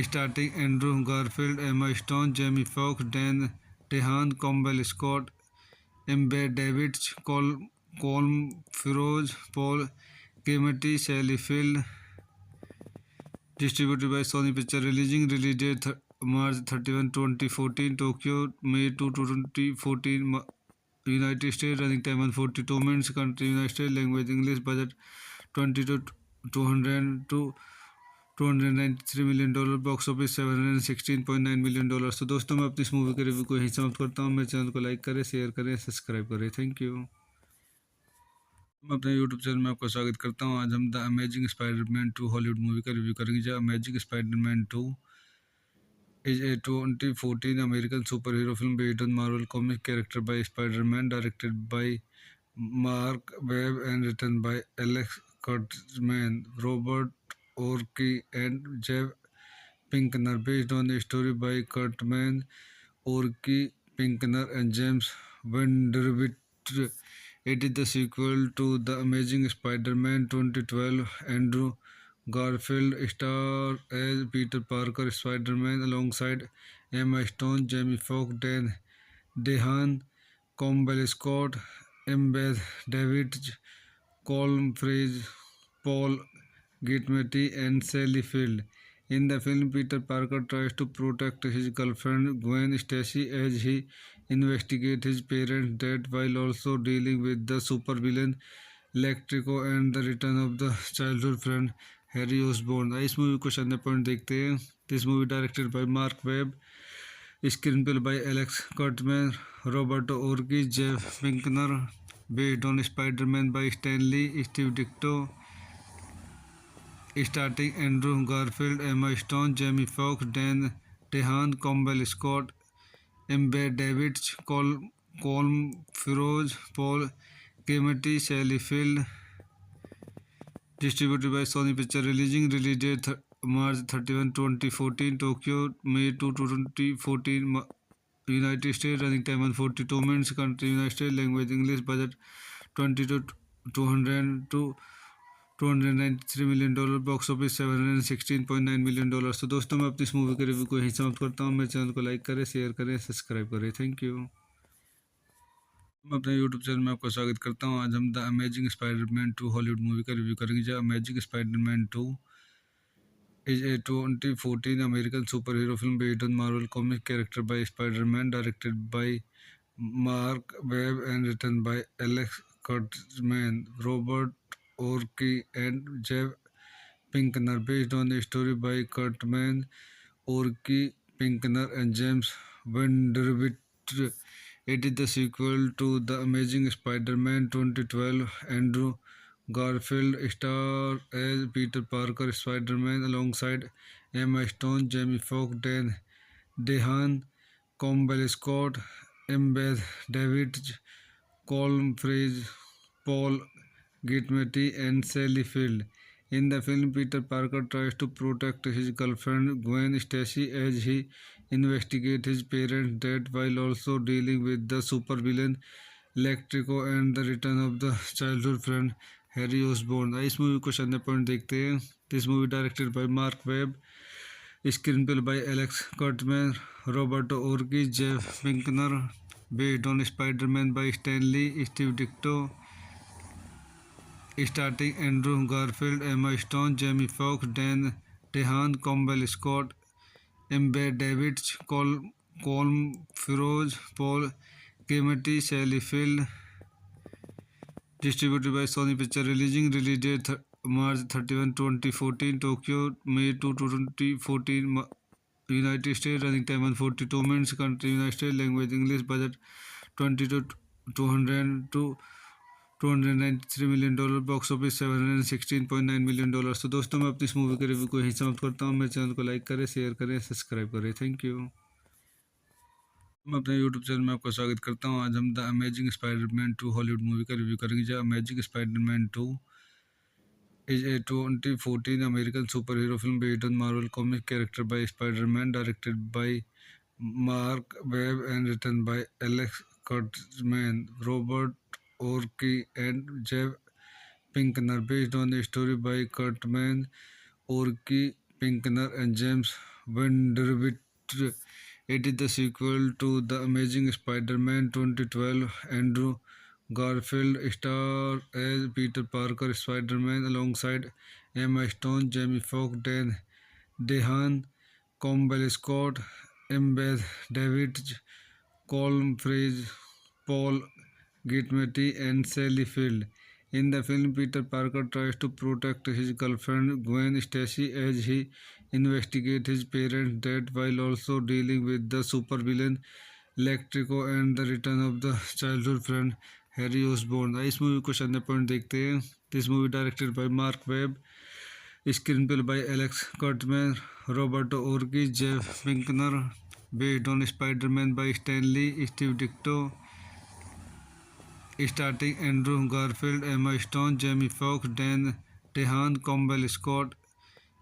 starring Andrew Garfield, Emma Stone, Jamie Foxx, Dan DeHaan, Campbell Scott, Embeth Davidge, Colm Feroz, Paul Giamatti, Sally Field. Distributed by Sony Pictures. Release date March 31, 2014, Tokyo, May 2, 2014, United States. Running time 142 minutes. Country United States. Language English. Budget 20 to 200 to $293 million. Box office $716.9 million. तो दोस्तों मैं अपनी इस movie के review को यहीं समाप्त करता हूँ. मेरे चैनल को लाइक करें, शेयर करें, सब्सक्राइब करें. Thank you. मैं अपने यूट्यूब चैनल में आपका स्वागत करता हूँ. आज हम the amazing Spiderman 2 Hollywood movie का रिव्यू करेंगे. जो amazing Spiderman 2 is a 2014 American superhero film based on Marvel comic character by Spider-Man, directed by Mark Webb and written by Alex Kurtzman, Robert Orci, and Jeff Pinkner, based on a story by Kurtzman, Orci, Pinkner, and James Vanderbilt. It is the sequel to The Amazing Spider-Man 2012. Andrew Garfield stars as Peter Parker Spider-Man alongside Emma Stone, Jamie Foxx, Dan DeHaan, Campbell Scott, Embeth Davidge, Colm Freeze, Paul Giamatti, and Sally Field. In the film, Peter Parker tries to protect his girlfriend Gwen Stacy as he investigates his parents' death while also dealing with the supervillain Electrico and the return of the childhood friend Harry Osborn. इस movie को अन्य point देखते हैं. This movie directed by mark Webb, screenplay by Alex Kurtzman, Roberto Orci, Jeff Pinkner, based on Spider-Man by Stan Lee, Steve Ditko, starring Andrew Garfield, Emma Stone, Jamie Foxx, Dan DeHaan, Campbell Scott, Embeth Davidge, Colm Feroz, Paul Giamatti, Sally Field. Distributed by Sony Pictures. Release date March 31, 2014, Tokyo, May 2, 2014, United States. Running time 142 minutes. Country United States. Language English. Budget 20 to 200 to $293 million. Box office $716.9 million. तो दोस्तों मैं अपनी इस movie के review को यहीं समाप्त करता हूँ. मेरे चैनल को लाइक करें, शेयर करें, सब्सक्राइब करें. Thank you. मैं अपने यूट्यूब चैनल में आपका स्वागत करता हूँ. आज हम the amazing Spiderman 2 Hollywood movie का रिव्यू करेंगे. जो amazing Spiderman 2 is a 2014 American superhero film based on Marvel comic character by Spider-Man, directed by Mark Webb and written by Alex Kurtzman, Robert Orci, and Jeff Pinkner, based on a story by Kurtzman, Orci, Pinkner, and James Vanderbilt. It is the sequel to The Amazing Spider-Man 2012. Andrew Garfield stars as Peter Parker Spider-Man alongside Emma Stone, Jamie Foxx, Dan DeHaan, Campbell Scott, Embeth Davidge, Colm Freeze, Paul Giamatti, and Sally Field. In the film, Peter Parker tries to protect his girlfriend Gwen Stacy as he investigates his parents' death while also dealing with the supervillain Electrico and the return of the childhood friend Harry Osborn. इस movie को अन्य point देखते हैं. This movie directed by mark Webb, screenplay by Alex Kurtzman, Roberto Orci, Jeff Pinkner, based on Spider-Man by Stan Lee, Steve Ditko, starring Andrew Garfield, Emma Stone, Jamie Foxx, Dan Tehan Campbell Scott, Ember Davids, Colm Feroz, Paul Giamatti, Sally Field. Distributed by Sony Pictures. Release date March 31, 2014. Tokyo, May 2, 2014. United States. Running time 142 minutes. Country United States. Language English. Budget 20 to 200 to $293 million. Box office $716.9 million. तो दोस्तों, मैं अपनी इस movie के review को यहीं समाप्त करता हूँ। मेरे चैनल को लाइक करें, शेयर करें, सब्सक्राइब करें। Thank you. मैं अपने यूट्यूब चैनल में आपका स्वागत करता हूँ। आज हम the amazing Spiderman 2 Hollywood movie का रिव्यू करेंगे। जो amazing Spiderman 2 is a 2014 American superhero film based on Marvel comic character by Spider-Man, directed by Mark Webb and written by Alex Kurtzman, Robert Orci, and Jeff Pinkner, based on a story by Kurtzman, Orci, Pinkner, and James Vanderbilt. It is the sequel to The Amazing Spider-Man 2012. Andrew Garfield stars as Peter Parker, Spider-Man, alongside Emma Stone, Jamie Foxx, Dan DeHaan, Campbell Scott, Embeth Davidge, Colm Freeze, Paul Giamatti, and Sally Field. In the film, Peter Parker tries to protect his girlfriend Gwen Stacy as he investigates his parents' death while also dealing with the supervillain Electrico and the return of the childhood friend Harry Osborn. इस movie को शानदार point देखते हैं। This movie directed by mark Webb, screenplay by Alex Kurtzman, Roberto Orci, Jeff Pinkner, based on Spiderman by Stan Lee, Steve Ditko, starting Andrew Garfield, Emma Stone, Jamie Foxx, Dan DeHaan, Campbell Scott,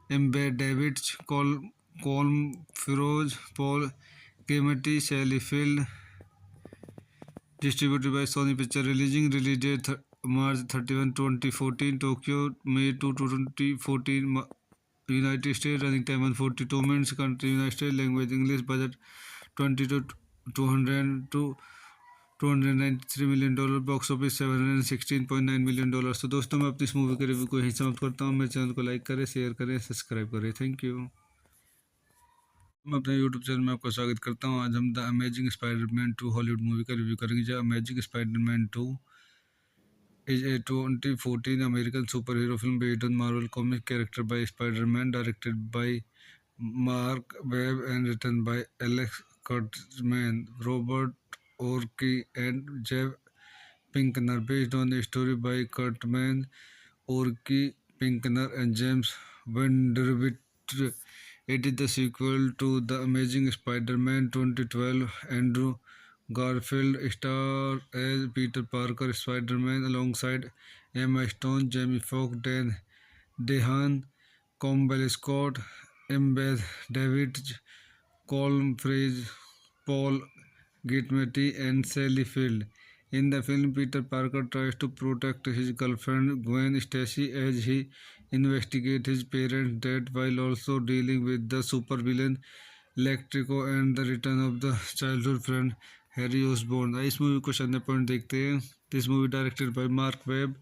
Ember Davids, Colm Feroz, Paul Giamatti, Sally Field. Distributed by Sony Pictures. Release date March 31, 2014. Tokyo, May 2, 2014. United States. Running time 142 minutes. Country United States. Language English. Budget 20 to 200 to $293 million. Box office $716.9 million. तो दोस्तों, मैं अपनी इस movie के review को यहीं समाप्त करता हूँ। मेरे चैनल को लाइक करें, शेयर करें, सब्सक्राइब करें। Thank you. मैं अपने यूट्यूब चैनल में आपका स्वागत करता हूँ। आज हम the amazing Spiderman 2 Hollywood movie का रिव्यू करेंगे। जो amazing Spiderman 2 is a 2014 American superhero film based on Marvel comic character by Spider-Man, directed by Mark Webb and written by Alex Kurtzman, Robert Orci, and Jeff Pinkner, based on a story by Kurtzman, Orci, Pinkner, and James Vanderbilt. It is the sequel to The Amazing Spider-Man 2012. Andrew Garfield stars as Peter Parker, Spider-Man, alongside Emma Stone, Jamie Foxx, Dan DeHaan, Campbell Scott, Embeth Davids, Colm Freeze, Paul Giamatti, and Sally Field. In the film, Peter Parker tries to protect his girlfriend Gwen Stacy as he investigates his parents' death while also dealing with the supervillain Electrico and the return of the childhood friend Harry Osborn. इस movie को शानदार point देखते हैं। This movie directed by mark Webb,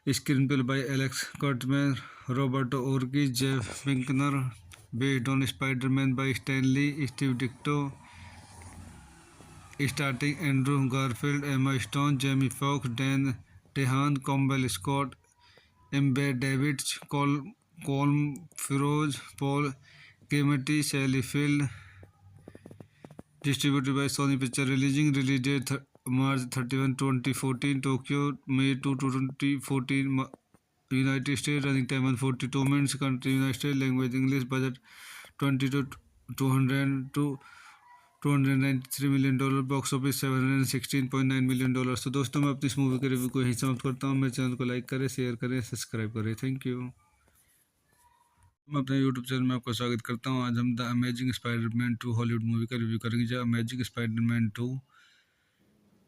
screenplay by Alex Kurtzman, Roberto Orci, Jeff Pinkner, based on Spiderman by Stan Lee, Steve Ditko, starting Andrew Garfield, Emma Stone, Jamie Foxx, Dan DeHaan, Campbell Scott, Ember Davids, Colm Feroz, Paul Giamatti, Sally Field. Distributed by Sony Pictures. Release date March 31, 2014. Tokyo, May 2, 2014. United States. Running time 142 minutes. Country United States. Language English. Budget 20 to 200 to $293 million. Box office $716.9 million. तो दोस्तों, मैं अपनी इस movie के review को यहीं समाप्त करता हूँ। मेरे चैनल को लाइक करें, शेयर करें, सब्सक्राइब करें। Thank you. मैं अपने यूट्यूब चैनल में आपका स्वागत करता हूँ। आज हम the amazing Spiderman 2 Hollywood movie का रिव्यू करेंगे। जो amazing Spiderman 2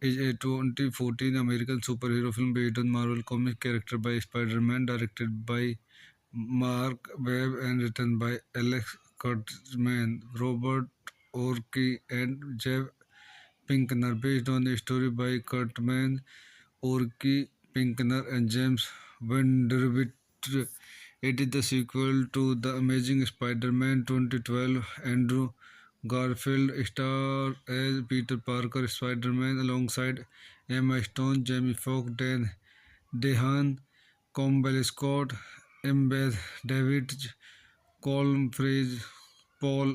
is a 2014 American superhero film based on Marvel comic character by Spider-Man, directed by Mark Webb and written by Alex Kurtzman, Robert Orci, and Jeff Pinkner, based on a story by Kurtzman, Orci, Pinkner, and James Vanderbilt. It is the sequel to The Amazing Spider-Man 2012. Andrew Garfield stars as Peter Parker Spider-Man alongside Emma Stone, Jamie Foxx, Dan DeHaan, Campbell Scott, Embeth Davidge, Colm Freeze, Paul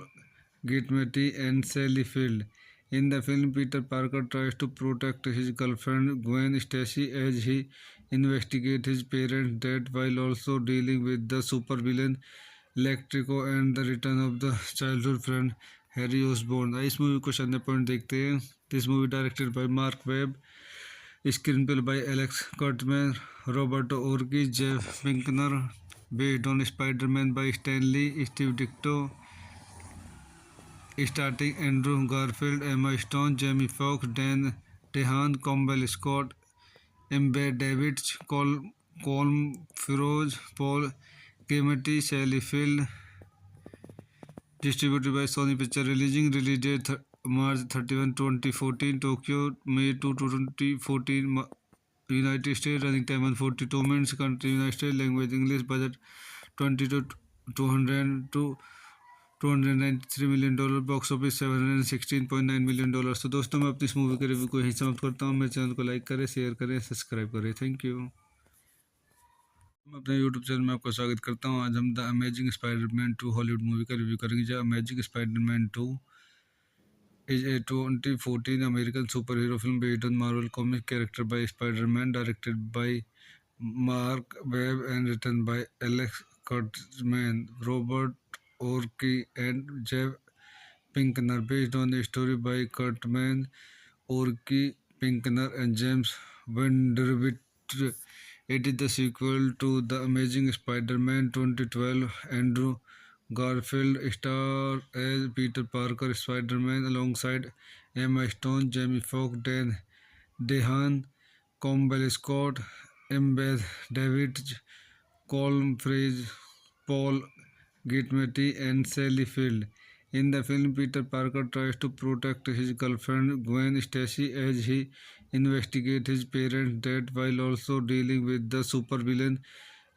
Giamatti, and Sally Field. In the film, Peter Parker tries to protect his girlfriend Gwen Stacy as he investigates his parents' death while also dealing with the supervillain Electrico and the return of the childhood friend Harry Osborn। इस movie को शानदार point देखते हैं। This movie directed by mark Webb, screenplay by Alex Kurtzman, Roberto Orci, Jeff Pinkner, based on Spider-Man by Stan Lee, Steve Ditko, starring Andrew Garfield, Emma Stone, Jamie Foxx, Dan DeHaan, Campbell Scott, Embed Davidge, Colm Feroz, Paul Giamatti, Sally Field. Distributed by Sony Pictures. Release date March 31, 2014, Tokyo, May 2, 2014, United States. Running time 142 minutes. Country United States. Language English. Budget 20 to 200 to $293 million, box office $716.9 million। तो दोस्तों मैं अपनी इस movie के review को यहीं समाप्त करता हूँ। मेरे चैनल को लाइक करें, शेयर करें, सब्सक्राइब करें। Thank you. मैं अपने यूट्यूब चैनल में आपका स्वागत करता हूँ। आज हम the amazing Spiderman 2 Hollywood movie का रिव्यू करेंगे। जो amazing Spiderman 2 is a 2014 American superhero film based on Marvel comic character by Spider-Man, directed by Mark Webb and written by Alex Kurtzman, Robert Orci, and Jeff Pinkner, based on a story by Kurtzman, Orci, Pinkner, and James Vanderbilt. It is the sequel to The Amazing Spider-Man 2012. Andrew Garfield stars as Peter Parker Spider-Man alongside Emma Stone, Jamie Foxx, Dan DeHaan, Campbell Scott, Embeth Davidge, Colm Freeze, Paul Giamatti, and Sally Field. In the film, Peter Parker tries to protect his girlfriend Gwen Stacy as he investigates his parents' death while also dealing with the supervillain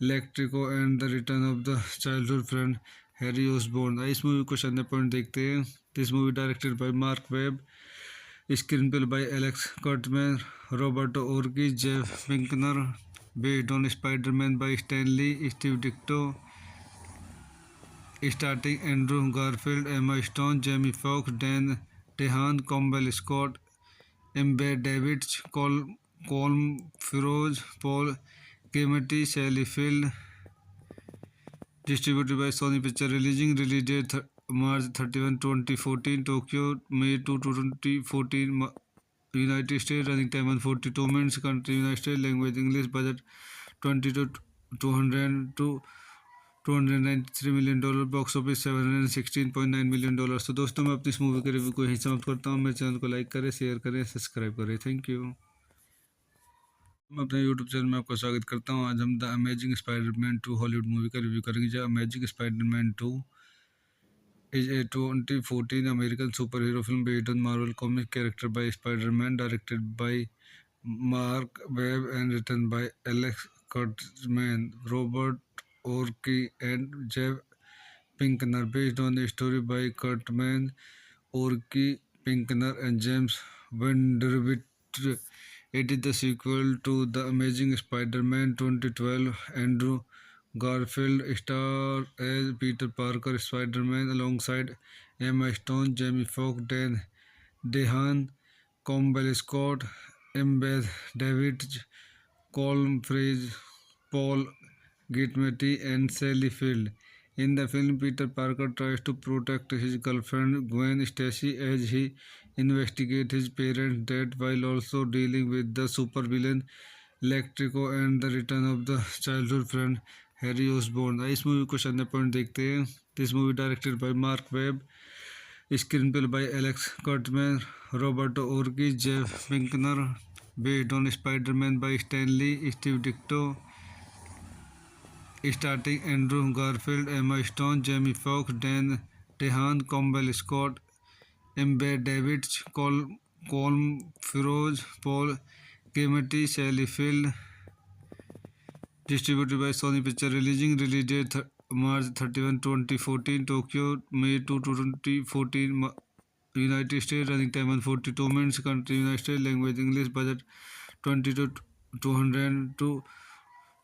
Electrico and the return of the childhood friend Harry Osborn। इस movie को शानदार point देखते हैं। This movie directed by mark Webb, screenplay by Alex Kurtzman, Roberto Orci, Jeff Pinkner, based on Spider-Man by Stan Lee, Steve Ditko, starring Andrew Garfield, Emma Stone, Jamie Foxx, Dan DeHaan, Campbell Scott, Embed Davidge, Colm Feroz, Paul Giamatti, Sally Field. Distributed by Sony Pictures. Release date March 31, 2014, Tokyo, May 2, 2014, United States. Running time 142 minutes. Country United States. Language English. Budget 20 to 200 to $293 million, box office $716.9 million। तो दोस्तों मैं अपनी इस movie के review को यहीं समाप्त करता हूँ। मेरे चैनल को लाइक करें, शेयर करें, सब्सक्राइब करें। Thank you. मैं अपने यूट्यूब चैनल में आपका स्वागत करता हूँ। आज हम the amazing Spiderman 2 Hollywood movie का रिव्यू करेंगे। जो amazing Spiderman 2 is a 2014 American superhero film based on Marvel comic character by Spider-Man, directed by Mark Webb and written by Alex Kurtzman, Robert Orci, and Jeff Pinkner, based on a story by Kurtzman, Orci, Pinkner, and James Vanderbilt. It is the sequel to The Amazing Spider-Man 2012. Andrew Garfield stars as Peter Parker Spider-Man alongside Emma Stone, Jamie Foxx, Dan DeHaan, Campbell Scott, Embeth Davidge, Colm Freeze, Paul Giamatti, and Sally Field. In the film, Peter Parker tries to protect his girlfriend Gwen Stacy as he investigates his parents' death while also dealing with the supervillain Electrico and the return of the childhood friend Harry Osborn। इस movie को शानदार point देखते हैं। This movie directed by mark Webb, screenplay by Alex Kurtzman, Roberto Orci, Jeff Pinkner, based on Spider-Man by Stan Lee, Steve Ditko, starring Andrew Garfield, Emma Stone, Jamie Foxx, Dan DeHaan, Campbell Scott, Embed Davidge, Colm Feroz, Paul Giamatti, Sally Field. Distributed by Sony Pictures. Release date March 31, 2014. Tokyo, May 2, 2014. United States. Running time 142 minutes. Country United States. Language English. Budget 20 to 200 to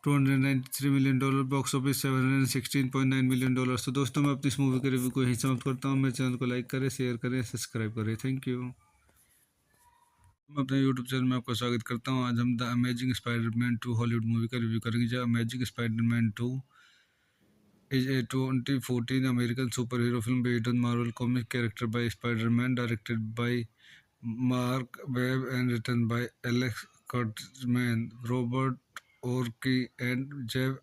$293 million. Box office $716.9 million. तो दोस्तों मैं अपनी इस movie के review को यहीं समाप्त करता हूँ। मेरे चैनल को लाइक करें, शेयर करें, सब्सक्राइब करें। Thank you. मैं अपने यूट्यूब चैनल में आपका स्वागत करता हूँ। आज हम the amazing Spiderman 2 Hollywood movie का रिव्यू करेंगे। जो amazing Spiderman 2 is a 2014 American superhero film based on Marvel comic character by Spider-Man, directed by Mark Webb and written by Alex Kurtzman, Robert Orci, and Jeff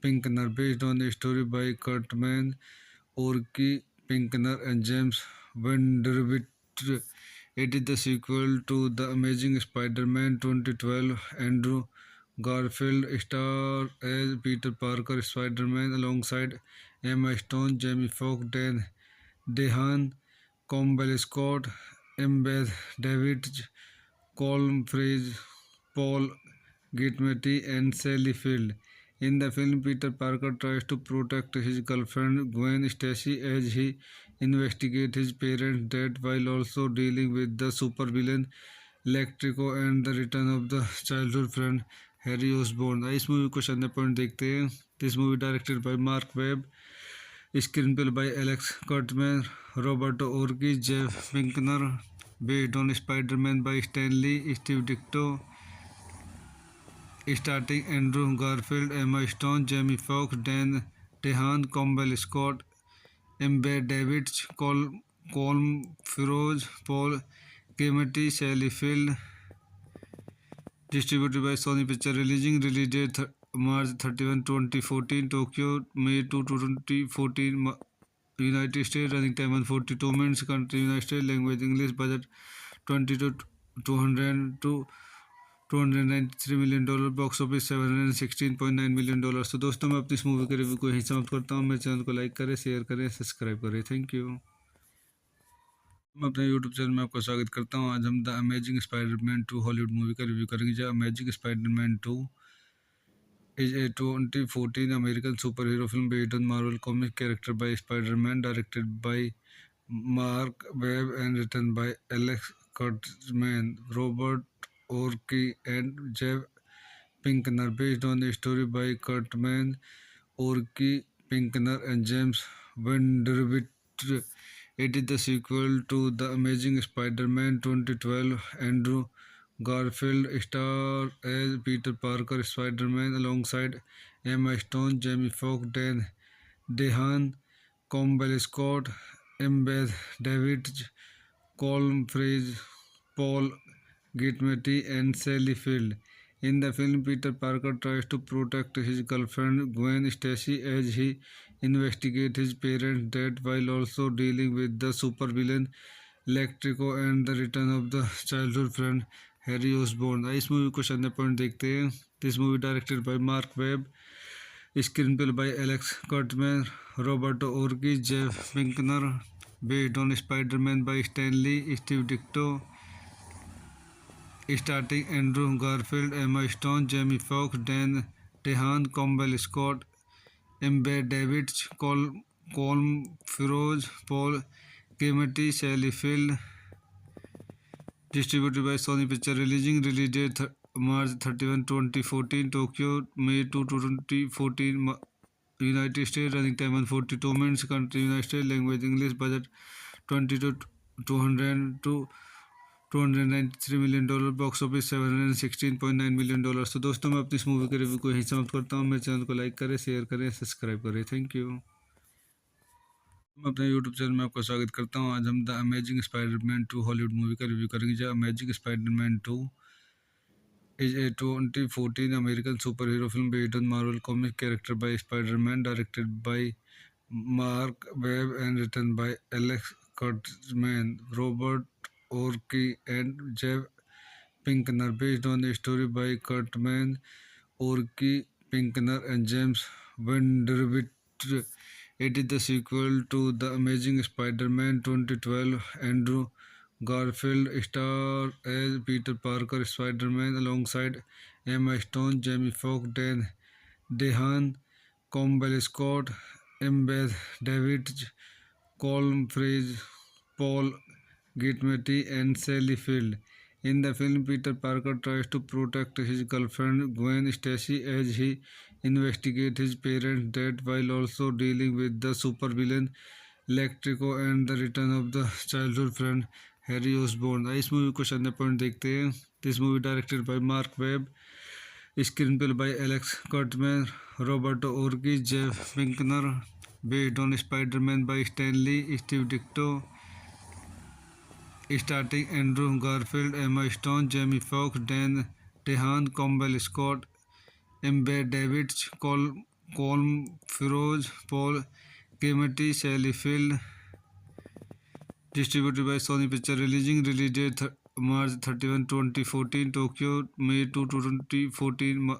Pinkner, based on a story by Kurtzman, Orci, Pinkner, and James Vanderbilt. It is the sequel to The Amazing Spider-Man 2012. Andrew Garfield stars as Peter Parker, Spider-Man, alongside Emma Stone, Jamie Foxx, Dan DeHaan, Campbell Scott, Embeth Davidge, Colm Freeze, Paul Giamatti, and Sally Field. In the film, Peter Parker tries to protect his girlfriend Gwen Stacy as he investigates his parents' death while also dealing with the supervillain Electrico and the return of the childhood friend Harry Osborn. इस movie को शानदार point देखते हैं। This movie directed by mark Webb, screenplay by Alex Kurtzman, Roberto Orci, Jeff Pinkner, based on Spiderman by Stan Lee, Steve Ditko, starting Andrew Garfield, Emma Stone, Jamie Foxx, Dan DeHaan, Campbell Scott, Embed Davidge, Colm Feroz, Paul Giamatti, Sally Field. Distributed by Sony Pictures. Release date March 31, 2014. Tokyo, May 2, 2014. United States. Running time 142 minutes. Country United States. Language English. Budget 20 to 200 to $293 million. Box office $716.9 million. तो दोस्तों मैं अपनी इस movie के review को यहीं समाप्त करता हूँ। मेरे चैनल को लाइक करें, शेयर करें, सब्सक्राइब करें। Thank you. मैं अपने यूट्यूब चैनल में आपका स्वागत करता हूँ। आज हम the amazing Spiderman 2 Hollywood movie का रिव्यू करेंगे। जो amazing Spiderman 2 is a 2014 American superhero film based on Marvel comic character by Spider-Man, directed by Mark Webb and written by Alex Kurtzman, Robert Orci, and Jeff Pinkner, based on a story by Kurtzman, Orci, Pinkner, and James Vanderbilt. It is the sequel to The Amazing Spider-Man 2012. Andrew Garfield stars as Peter Parker, Spider-Man, alongside Emma Stone, Jamie Foxx, Dan DeHaan, Campbell Scott, Embeth Davidge, Colm Freeze, Paul Giamatti, and Sally Field. In the film, Peter Parker tries to protect his girlfriend Gwen Stacy as he investigates his parents' death while also dealing with the supervillain Electrico and the return of the childhood friend Harry Osborn. इस movie को शानदार point देखते हैं। This movie directed by mark Webb, screenplay by Alex Kurtzman, Roberto Orci, Jeff Pinkner, based on Spiderman by Stan Lee, Steve Ditko, starting Andrew Garfield, Emma Stone, Jamie Foxx, Dan DeHaan, Campbell Scott, Embed Davidge, Colm Feroz, Paul Giamatti, Sally Field. Distributed by Sony Pictures. Release date March 31, 2014. Tokyo, May 2, 2014. United States. Running time 142 minutes. Country United States. Language English. Budget 20 to 200 to $293 million. Box office $716.9 million. तो दोस्तों मैं अपनी इस movie के review को यहीं समाप्त करता हूँ। मेरे चैनल को लाइक करें, शेयर करें, सब्सक्राइब करें। Thank you. मैं अपने यूट्यूब चैनल में आपका स्वागत करता हूँ। आज हम the amazing Spiderman 2 Hollywood movie का रिव्यू करेंगे। जो amazing Spiderman 2 is a 2014 American superhero film based on Marvel comic character by Spider-Man, directed by Mark Webb and written by Alex Kurtzman, Robert Orci, and Jeff Pinkner, based on a story by Kurtzman, Orci, Pinkner, and James Vanderbilt. It is the sequel to The Amazing Spider-Man 2012. Andrew Garfield stars as Peter Parker, Spider-Man, alongside Emma Stone, Jamie Foxx, Dan Dehan, Campbell Scott, Embeth Davidge, Colm Frege, Paul Giamatti, and Sally Field. In the film, Peter Parker tries to protect his girlfriend Gwen Stacy as he investigates his parents' death while also dealing with the supervillain Electrico and the return of the childhood friend Harry Osborn. इस movie को शानदार point देखते हैं. This movie directed by Mark Webb, screenplay by Alex Kurtzman, Roberto Orci, Jeff Pinkner, based on Spider-Man by Stan Lee, Steve Ditko, starring Andrew Garfield, Emma Stone, Jamie Foxx, Dan DeHaan, Campbell Scott, Embed Davidge, Colm Feroz, Paul Giamatti, Sally Field. Distributed by Sony Pictures. Release date March 31, 2014, Tokyo, May 2, 2014,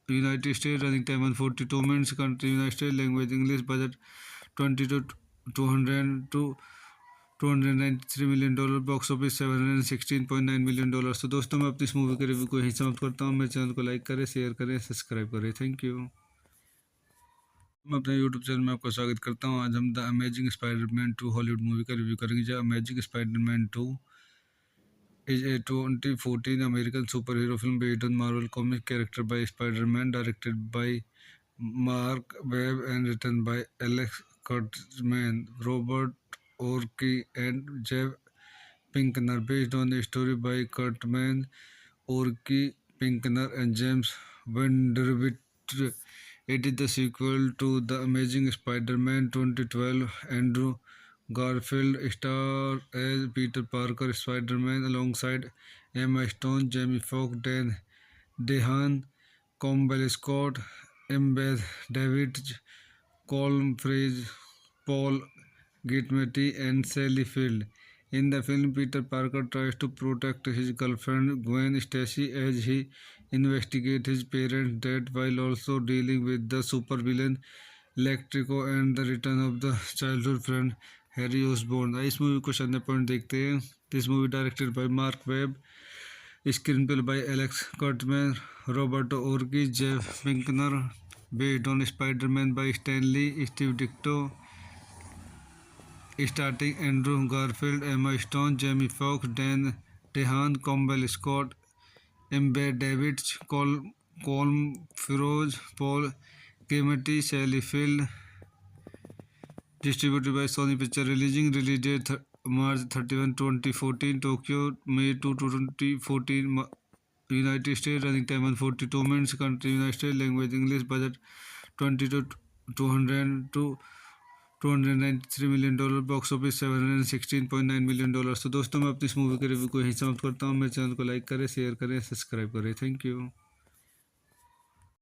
United States. Running time 142 minutes. Country United States. Language English. Budget 20 to 200 to $293 million. Box office $716.9 million. तो दोस्तों मैं अपनी इस movie के review को यहीं समाप्त करता हूँ. मेरे चैनल को लाइक करें, शेयर करें, सब्सक्राइब करें. Thank you. मैं अपने यूट्यूब चैनल में आपका स्वागत करता हूँ. आज हम the amazing Spiderman 2 Hollywood movie का रिव्यू करेंगे. जो amazing Spiderman 2 is a 2014 American superhero film based on Marvel comic character by Spider-Man, directed by Mark Webb and written by Alex Kurtzman, Robert Orci, and Jeff Pinkner, based on a story by Kurtzman, Orci, Pinkner, and James Vanderbilt. It is the sequel to The Amazing Spider-Man 2012. Andrew Garfield stars as Peter Parker Spider-Man alongside Emma Stone, Jamie Foxx, Dan DeHaan, Campbell Scott, Embeth Davidge, Colm Frege, Paul Giamatti, and Sally Field. In the film, Peter Parker tries to protect his girlfriend Gwen Stacy as he investigates his parents' death while also dealing with the supervillain Electrico and the return of the childhood friend Harry Osborn. इस movie को शानदार point देखते हैं. This movie directed by Mark Webb, screenplay by Alex Kurtzman, Roberto Orci, Jeff Pinkner, based on Spider-Man by Stan Lee, Steve Ditko, starring Andrew Garfield, Emma Stone, Jamie Foxx, Dan DeHaan, Campbell Scott, Embed Davidge, Colm Feroz, Paul Giamatti, Sally Field. Distributed by Sony Pictures. Release date March 31, 2014, Tokyo, May 2, 2014, United States. Running time 142 minutes. Country United States. Language English. Budget 20 to 200 to $293 million. Box office $716.9 million. तो दोस्तों मैं अपनी इस movie के review को यहीं समाप्त करता हूँ. मेरे चैनल को लाइक करें, शेयर करें, सब्सक्राइब करें. Thank you.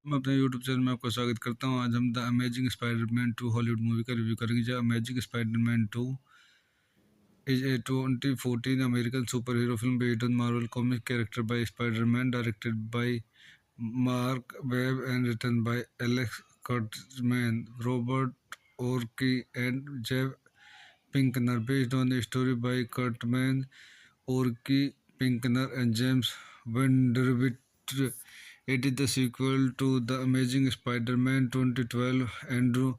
मैं अपने यूट्यूब चैनल में आपका स्वागत करता हूँ. आज हम the amazing Spiderman 2 Hollywood movie का रिव्यू करेंगे. जो amazing Spiderman 2 is a 2014 American superhero film based on Marvel comic character by Spider-Man, directed by Mark Webb and written by Alex Kurtzman, Robert Orci, and Jeff Pinkner, based on a story by Kurtzman, Orci, Pinkner, and James Vanderbilt. It is the sequel to The Amazing Spider-Man 2012. Andrew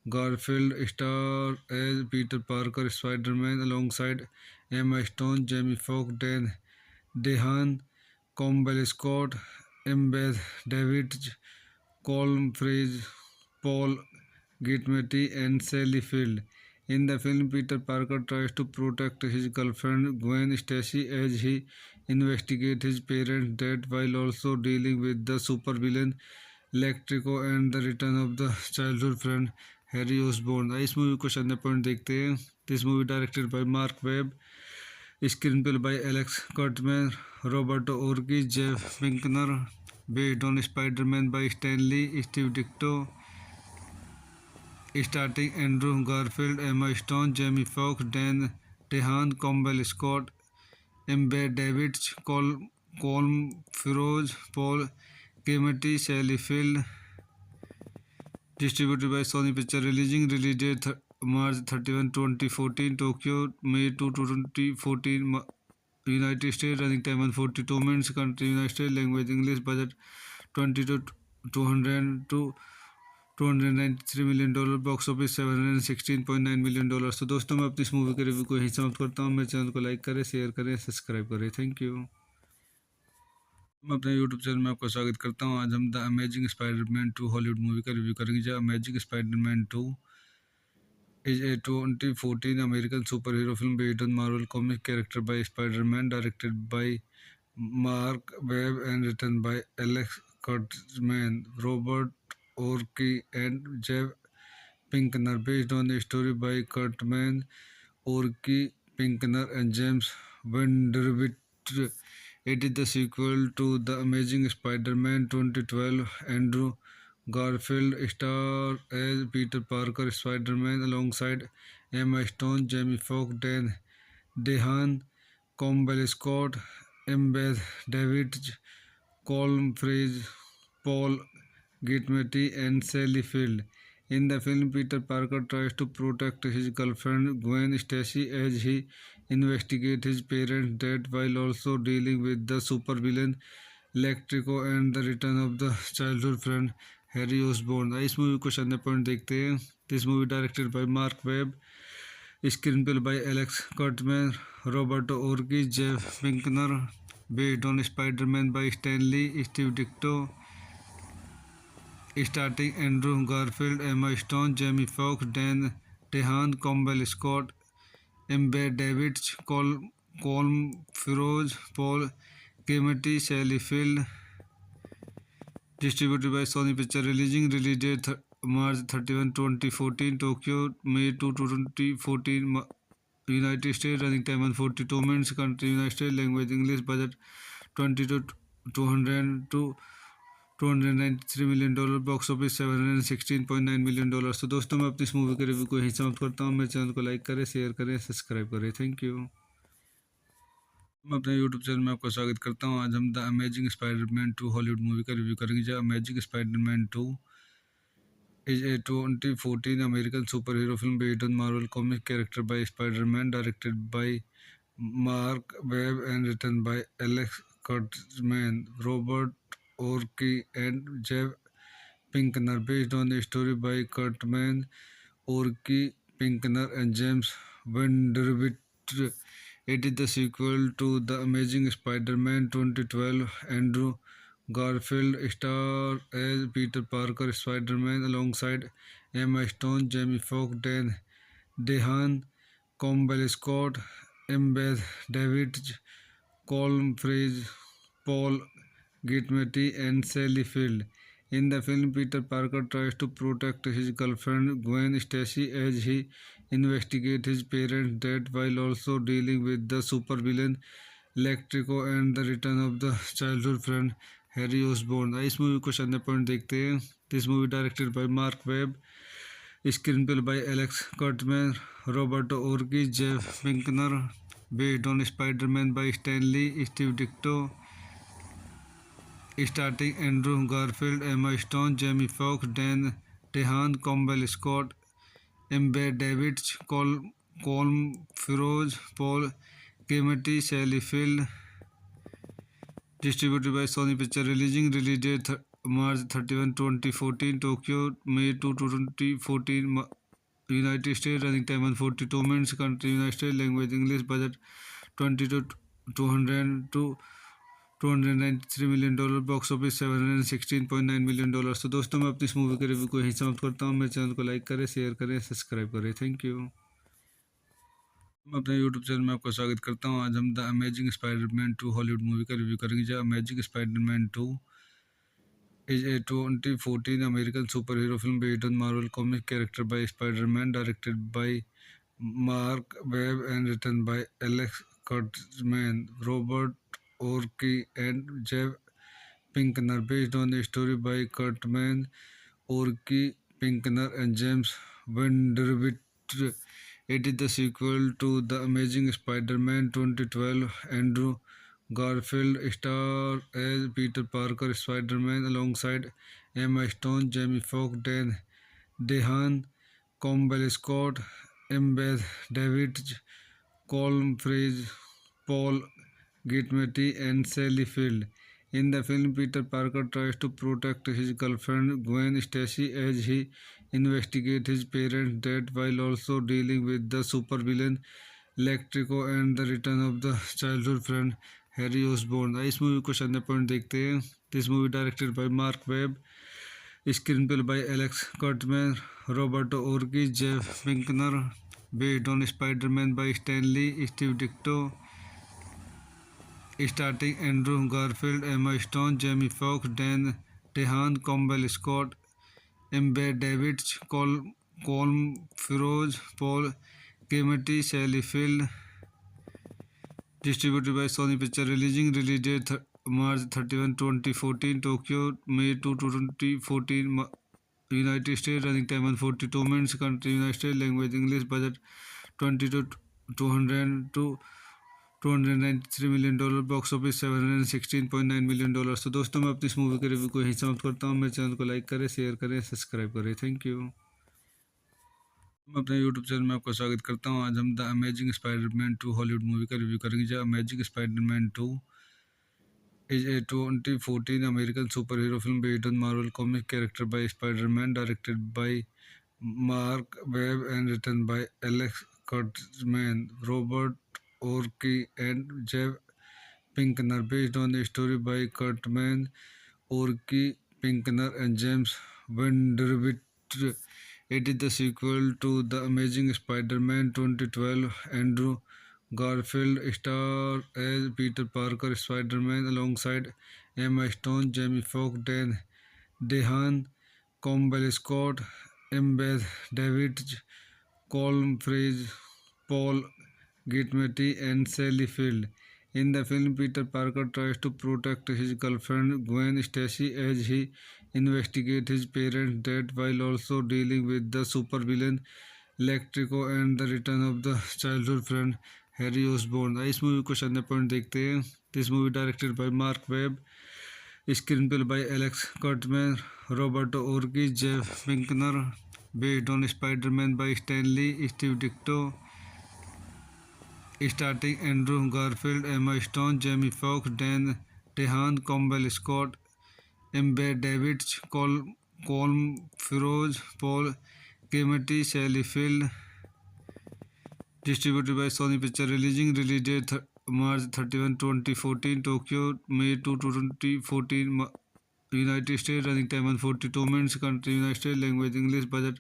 Garfield stars as Peter Parker Spider-Man alongside Emma Stone, Jamie Foxx, Dan DeHaan, Campbell Scott, Embeth Davidge, Colm Frege, Paul Giamatti, and Sally Field. In the film, Peter Parker tries to protect his girlfriend Gwen Stacy as he investigates his parents' death while also dealing with the supervillain Electrico and the return of the childhood friend Harry Osborn. इस movie को शानदार point देखते हैं. This movie directed by Mark Webb, screenplay by Alex Kurtzman, Roberto Orci, Jeff Pinkner, based on Spider-Man by Stan Lee, Steve Ditko, starring Andrew Garfield, Emma Stone, Jamie Foxx, Dan DeHaan, Campbell Scott, Embed Davidge, Colm Feroz, Paul Giamatti, Sally Field. Distributed by Sony Pictures. Release date March 31, 2014, Tokyo, May 2, 2014, United States. Running time 142 minutes. Country United States. Language English. Budget 20 to 200 to $293 million, box office $716.9 million। तो दोस्तों मैं अपनी इस movie के review को यहीं समाप्त करता हूँ। मेरे चैनल को लाइक करें, शेयर करें, सब्सक्राइब करें। Thank you. मैं अपने यूट्यूब चैनल में आपका स्वागत करता हूँ। आज हम the amazing Spiderman 2 Hollywood movie का रिव्यू करेंगे। जो amazing Spiderman 2 is a 2014 American superhero film based on Marvel comic character by Spider-Man, directed by Mark Webb and written by Alex Kurtzman, Robert Orci, and Jeff Pinkner, based on a story by Kurtzman, Orci, Pinkner, and James Vanderbilt. It is the sequel to The Amazing Spider-Man 2012. Andrew Garfield stars as Peter Parker, Spider-Man, alongside Emma Stone, Jamie Foxx, Dan DeHaan, Campbell Scott, Embeth Davidge, Colm Freeze, Paul Giamatti, and Sally Field. In the film, Peter Parker tries to protect his girlfriend Gwen Stacy as he investigates his parents' death while also dealing with the supervillain Electrico and the return of the childhood friend Harry Osborn। इस movie को शानदार point देखते हैं। This movie directed by mark Webb, screenplay by Alex Kurtzman, Roberto Orci, Jeff Pinkner, based on Spiderman by Stan Lee, Steve Ditko, starting Andrew Garfield, Emma Stone, Jamie Foxx, Dan DeHaan, Campbell Scott, Embed Davidge, Colm Feroz, Paul Giamatti, Sally Field. Distributed by Sony Pictures. Release date March 31, 2014, Tokyo May 2, 2014, United States. Running time 142 minutes. Country United States. Language English. Budget 20 to 200 to $293 million, box office $716.9 million। तो दोस्तों मैं अपनी इस movie के review को यहीं समाप्त करता हूँ। मेरे चैनल को लाइक करें, शेयर करें, सब्सक्राइब करें। Thank you. मैं अपने यूट्यूब चैनल में आपका स्वागत करता हूँ। आज हम the amazing Spiderman 2 Hollywood movie का रिव्यू करेंगे। जो amazing Spiderman 2 is a 2014 American superhero film based on Marvel comic character by Spider-Man, directed by Mark Webb and written by Alex Kurtzman, Robert Orci, and Jeff Pinkner, based on a story by Kurtzman, Orci, Pinkner, and James Vanderbilt. It is the sequel to The Amazing Spider-Man 2012. Andrew Garfield stars as Peter Parker, Spider-Man, alongside Emma Stone, Jamie Foxx, Dan DeHaan, Campbell Scott, Embeth Davidge, Colm Freeze, Paul Giamatti, and Sally Field. In the film, Peter Parker tries to protect his girlfriend Gwen Stacy as he investigates his parents' death while also dealing with the supervillain Electrico and the return of the childhood friend Harry Osborn। इस movie को शानदार point देखते हैं। This movie directed by mark Webb, screenplay by Alex Kurtzman, Roberto Orci, Jeff Pinkner, based on Spiderman by Stan Lee, Steve Ditko, starting Andrew Garfield, Emma Stone, Jamie Foxx, Dan DeHaan, Campbell Scott, Embed Davidge, Colm Feroz, Paul Giamatti, Sally Field. Distributed by Sony Pictures. Release date March 31, 2014, Tokyo May 2, 2014, United States. Running time 142 minutes. Country United States. Language English. Budget 20 to 200 to $293 million, box office $716.9 million। तो दोस्तों मैं अपनी इस movie के review को यहीं समाप्त करता हूँ। मेरे चैनल को लाइक करें, शेयर करें, सब्सक्राइब करें। Thank you. मैं अपने यूट्यूब चैनल में आपका स्वागत करता हूँ। आज हम the amazing Spiderman 2 Hollywood movie का रिव्यू करेंगे। जो amazing Spiderman 2 is a 2014 American superhero film based on Marvel comic character by Spider-Man, directed by Mark Webb and written by Alex Kurtzman, Robert Orci, and Jeff Pinkner, based on a story by Kurtzman, Orci, Pinkner, and James Vanderbilt. It is the sequel to The Amazing Spider-Man 2012. Andrew Garfield stars as Peter Parker, Spider-Man, alongside Emma Stone, Jamie Foxx, Dan DeHaan, Campbell Scott, Embeth Davidge, Colm Freeze, Paul Giamatti, and Sally Field. In the film, Peter Parker tries to protect his girlfriend Gwen Stacy as he investigates his parents' death while also dealing with the supervillain Electrico and the return of the childhood friend Harry Osborn। इस movie को शानदार point देखते हैं। This movie directed by mark Webb, screenplay by Alex Kurtzman, Roberto Orci, Jeff Pinkner, based on Spiderman by Stan Lee, Steve Ditko, starting Andrew Garfield, Emma Stone, Jamie Foxx, Dan DeHaan, Campbell Scott, Embed Davids, Colm Feroz, Paul Giamatti, Sally Field। Distributed by Sony Pictures, release date March 31, 2014, Tokyo, May 2, 2014, United States, running time 142 minutes, country United States, language English, budget 20 to 200 to $293 million, box office $716.9 million। तो दोस्तों मैं अपनी इस movie के review को यहीं समाप्त करता हूँ। मेरे चैनल को लाइक करें, शेयर करें, सब्सक्राइब करें। Thank you. मैं अपने यूट्यूब चैनल में आपका स्वागत करता हूँ। आज हम the amazing Spiderman 2 Hollywood movie का रिव्यू करेंगे। जो amazing Spiderman 2 is a 2014 American superhero film based on Marvel comic character by Spider-Man, directed by Mark Webb and written by Alex Kurtzman, Robert Orci and Jeff Pinkner, based on a story by Kurtzman, Orci, Pinkner and James Vanderbilt. It is the sequel to The Amazing Spider-Man 2012. Andrew Garfield stars as Peter Parker Spider-Man alongside Emma Stone, Jamie Foxx, Dan DeHaan, Campbell Scott, Embed Davids, Colm Feroz, Paul Giamatti, and Sally Field। In the film, Peter Parker tries to protect his girlfriend Gwen Stacy as he investigates his parents' death while also dealing with the supervillain Electrico and the return of the childhood friend Harry Osborn। इस movie को शानदार point देखते हैं। This movie directed by mark Webb, screenplay by Alex Kurtzman, Roberto Orci, Jeff Pinkner, based on Spiderman by Stan Lee, Steve Ditko, starting Andrew Garfield, Emma Stone, Jamie Foxx, Dan DeHaan, Campbell Scott, Embed Davids, Colm Feroz, Paul Giamatti, Sally Field। Distributed by Sony Pictures, release date March 31, 2014, Tokyo, May 2, 2014, United States, running time 142 minutes, country United States, language English, budget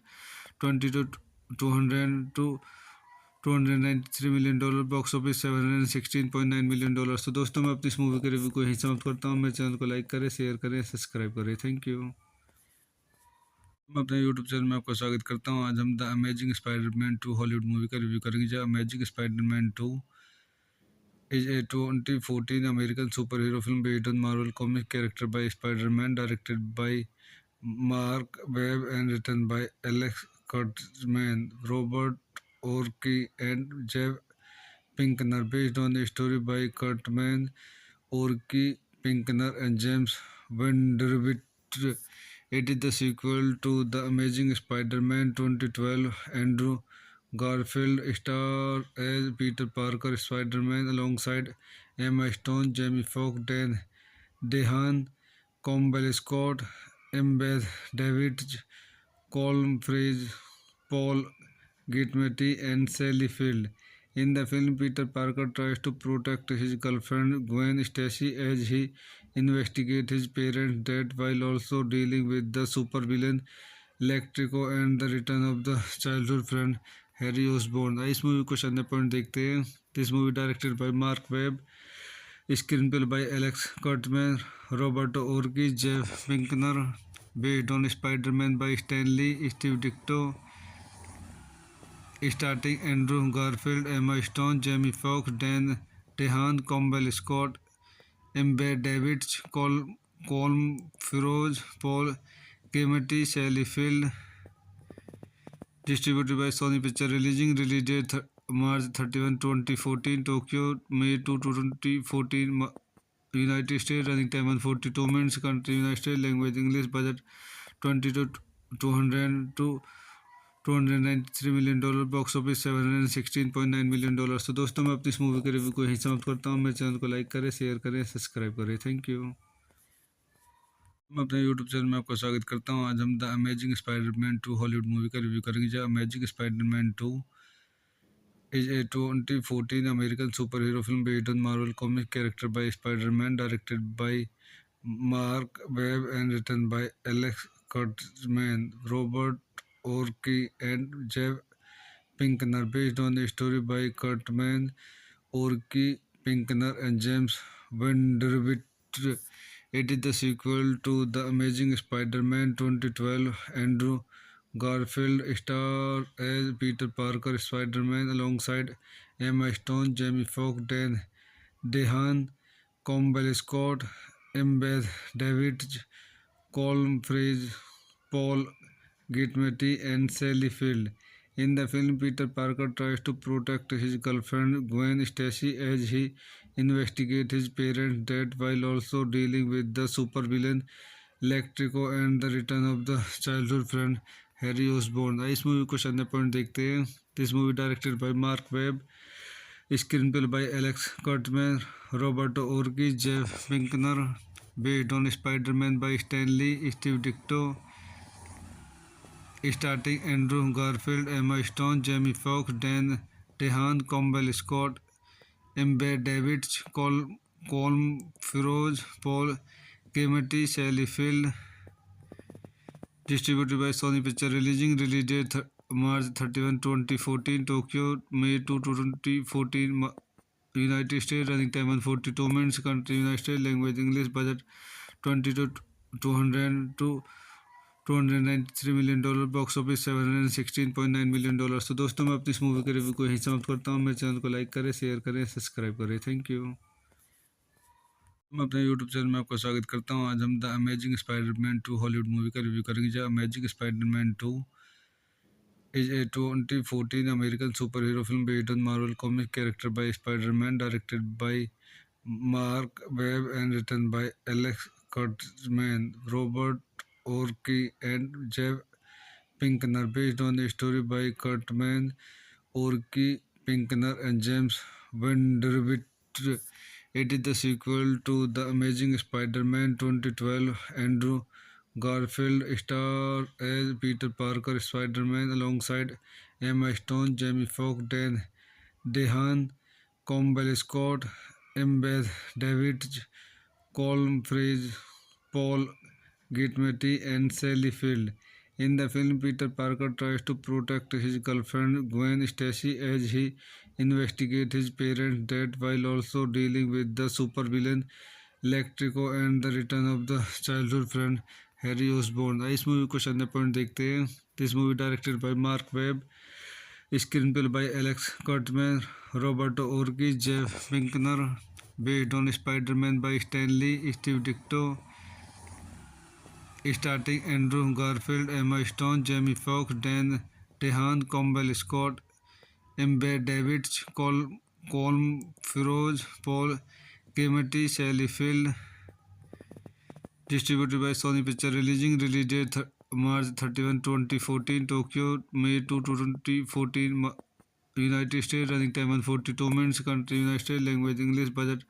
20 to 200 to $293 million, box office $716.9 million। तो दोस्तों मैं अपनी इस movie के review को यहीं समाप्त करता हूँ। मेरे चैनल को लाइक करें, शेयर करें, सब्सक्राइब करें। Thank you. मैं अपने यूट्यूब चैनल में आपका स्वागत करता हूँ। आज हम the amazing Spiderman 2 Hollywood movie का रिव्यू करेंगे। जो amazing Spiderman 2 is a 2014 American superhero film based on Marvel comic character by Spider-Man, directed by Mark Webb and written by Alex Kurtzman, Robert Orci and Jeff Pinkner, based on a story by Kurtzman, Orci, Pinkner and James Vanderbilt. It is the sequel to The Amazing Spider-Man 2012. Andrew Garfield stars as Peter Parker Spider-Man alongside Emma Stone, Jamie Foxx, Dan DeHaan, Campbell Scott, Embed Davids, Colm Feroz, Paul Giamatti, and Sally Field। In the film, Peter Parker tries to protect his girlfriend Gwen Stacy as he investigates his parents' death while also dealing with the supervillain Electrico and the return of the childhood friend Harry Osborn। इस movie को शानदार point देखते हैं। This movie directed by mark Webb, screenplay by Alex Kurtzman, Roberto Orci, Jeff Pinkner, based on Spiderman by Stan Lee, Steve Ditko, starting Andrew Garfield, Emma Stone, Jamie Foxx, Dan DeHaan, Campbell Scott, Embed Davids, Colm Feroz, Paul Giamatti, Sally Field। Distributed by Sony Pictures, release date March 31, 2014, Tokyo, May 2, 2014, United States, running time 142 minutes, country United States, language English, budget 20 to 200 to $293 million, box office $716.9 million। तो दोस्तों मैं अपनी इस movie के review को यहीं समाप्त करता हूँ। मेरे चैनल को लाइक करें, शेयर करें, सब्सक्राइब करें। Thank you. मैं अपने यूट्यूब चैनल में आपका स्वागत करता हूँ। आज हम the amazing Spiderman 2 Hollywood movie का रिव्यू करेंगे। जो amazing Spiderman 2 is a 2014 American superhero film based on Marvel comic character by Spider-Man, directed by Mark Webb and written by Alex Kurtzman, Robert Orci, and Jeff Pinkner, based on a story by Kurtzman, Orci, Pinkner, and James Vanderbilt. It is the sequel to The Amazing Spider-Man 2012. Andrew Garfield stars as Peter Parker Spider-Man alongside Emma Stone, Jamie Foxx, Dan DeHaan, Campbell Scott, Embeth Davidge, Colm Frey, Paul Giamatti, and Sally Field. In the film, Peter Parker tries to protect his girlfriend Gwen Stacy as he investigates his parents' death while also dealing with the supervillain Electrico and the return of the childhood friend Harry Osborn। इस movie को शानदार point देखते हैं। This movie directed by mark Webb, screenplay by Alex Kurtzman, Roberto Orci, Jeff Pinkner, based on Spiderman by Stan Lee, Steve Ditko, starting Andrew Garfield, Emma Stone, Jamie Foxx, Dane DeHaan, Campbell Scott, Embeth Davidtz, Colm Feore, Paul Giamatti, Sally Field. Distributed by Sony Picture. Release date March 31, 2014, Tokyo, May 2, 2014, United States. Running time 142 minutes. Country United States. Language English. Budget 20 to 200 to $293 million। Box office $716.9 million। तो दोस्तों, मैं अपनी इस movie के review को यहीं समाप्त करता हूँ। मेरे चैनल को लाइक करें, शेयर करें, सब्सक्राइब करें। Thank you. मैं अपने यूट्यूब चैनल में आपका स्वागत करता हूँ। आज हम the amazing Spiderman 2 Hollywood movie का रिव्यू करेंगे। जो amazing Spiderman 2 is a 2014 American superhero film based on Marvel comic character by Spider-Man, directed by Mark Webb and written by Alex Kurtzman, Robert Orci, and Jeff Pinkner, based on a story by Kurtzman, Orci, Pinkner, and James Vanderbilt. It is the sequel to The Amazing Spider-Man 2012. Andrew Garfield stars as Peter Parker Spider-Man alongside Emma Stone, Jamie Foxx, Dan DeHaan, Campbell Scott, Embeth Davidge, Colm Frey, Paul Giamatti, and Sally Field. In the film, Peter Parker tries to protect his girlfriend Gwen Stacy as he investigates his parents' death while also dealing with the supervillain Electrico and the return of the childhood friend Harry Osborn। इस movie को शानदार point देखते हैं। This movie directed by mark Webb, screenplay by Alex Kurtzman, Roberto Orci, Jeff Pinkner, based on Spiderman by Stan Lee, Steve Ditko, starting Andrew Garfield, Emma Stone, Jamie Foxx, Dane DeHaan, Campbell Scott, Embeth Davidtz, Colm Feore, Paul Giamatti, Sally Field. Distributed by Sony Picture. Release date March 31, 2014, Tokyo, May 2, 2014, United States. Running time 142 minutes. Country United States. Language English. Budget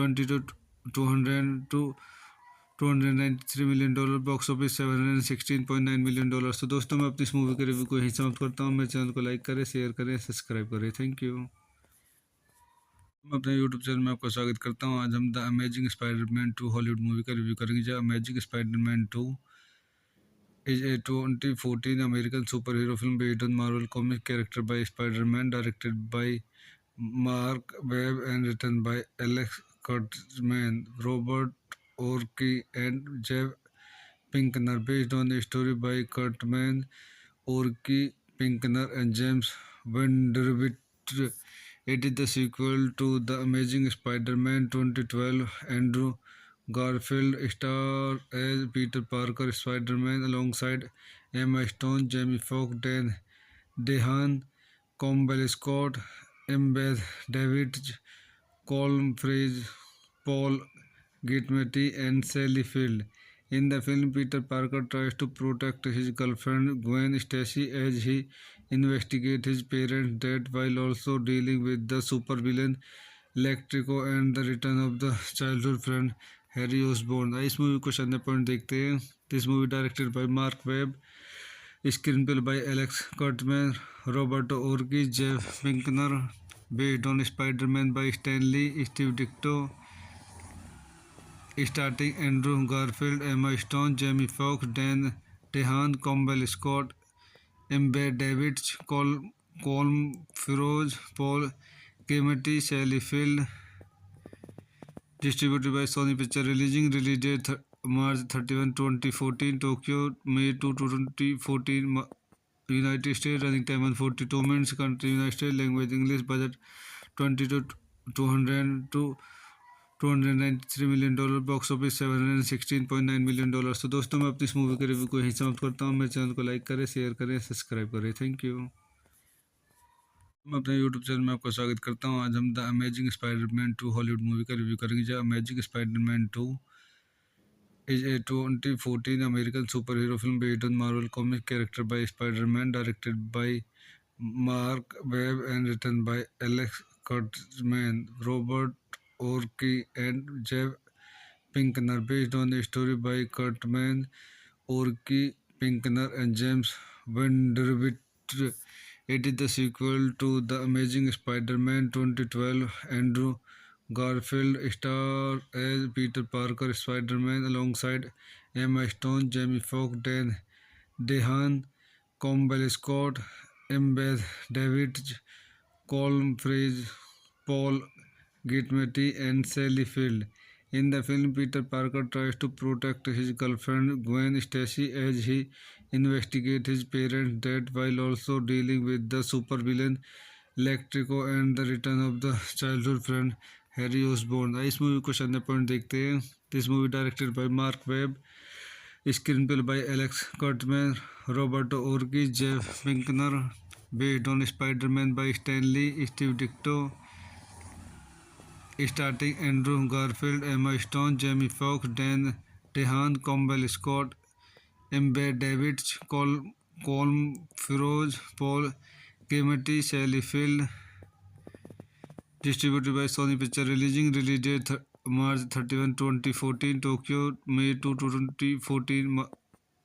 20 to 200 to $293 million। Box office $716.9 million। तो दोस्तों, मैं अपनी इस movie के review को यहीं समाप्त करता हूँ। मेरे चैनल को लाइक करें, शेयर करें, सब्सक्राइब करें। Thank you. मैं अपने यूट्यूब चैनल में आपका स्वागत करता हूँ। आज हम the amazing Spiderman 2 Hollywood movie का रिव्यू करेंगे। जो amazing Spiderman 2 is a 2014 American superhero film based on Marvel comic character by Spider-Man, directed by Mark Webb and written by Alex Kurtzman, Robert Orci, and Jeff Pinkner, based on a story by Kurtzman, Orci, Pinkner, and James Vanderbilt. It is the sequel to The Amazing Spider-Man 2012. Andrew Garfield stars as Peter Parker Spider-Man alongside Emma Stone, Jamie Foxx, Dan DeHaan, Campbell Scott, Embeth Davidge, Colm Frey, Paul Giamatti, and Sally Field. In the film, Peter Parker tries to protect his girlfriend Gwen Stacy as he investigates his parents' death while also dealing with the supervillain Electrico and the return of the childhood friend Harry Osborn. इस movie को अन्य point देखते हैं। This movie directed by mark Webb, screenplay by Alex Kurtzman, Roberto Orci, Jeff Pinkner, based on Spiderman by Stan Lee Steve Ditko, starting Andrew Garfield, Emma Stone, Jamie Foxx, Dane DeHaan, Campbell Scott, Embeth Davidtz, Colm Feore, Paul Giamatti, Sally Field. Distributed by Sony Pictures. Release date March 31, 2014. Tokyo, May 2, 2014. United States. Running time 142 minutes. Country United States. Language English. Budget 20 to 200 to $293 million. Box office $716.9 million। तो दोस्तों मैं अपनी इस movie के review को यहीं समाप्त करता हूँ। मेरे चैनल को लाइक करें, शेयर करें, सब्सक्राइब करें। Thank you. मैं अपने यूट्यूब चैनल में आपका स्वागत करता हूँ। आज हम the amazing Spiderman 2 Hollywood movie का रिव्यू करेंगे। जो amazing Spiderman 2 is a 2014 American super hero film based on Marvel comic character by Spiderman, directed by mark Webb and written by Alex Kurtzman, Robert Orci and Jeff Pinkner, based on a story by Kurtman, Orky Pinkner and James Vanderbilt. It is the sequel to The Amazing Spider-Man 2012. Andrew Garfield stars as Peter Parker Spider-Man alongside Emma Stone, Jamie Foxx, Dan DeHaan, Campbell Scott, Embeth Davidge, Colm Freeze, Paul Giamatti, and Sally Field. In the film, Peter Parker tries to protect his girlfriend Gwen Stacy as he investigates his parents' death while also dealing with the supervillain Electrico and the return of the childhood friend Harry Osborn। इस movie को अन्य point देखते हैं। This movie directed by mark Webb, screenplay by Alex Kurtzman, Roberto Orci, Jeff Pinkner, based on Spiderman by Stan Lee Steve Ditko, starting Andrew Garfield, Emma Stone, Jamie Foxx, Dan DeHaan, Campbell Scott, Ember Davids, Colm Feroz, Paul Giamatti, Sally Field. Distributed by Sony Pictures. Release date March 31, 2014. Tokyo, May 2, 2014.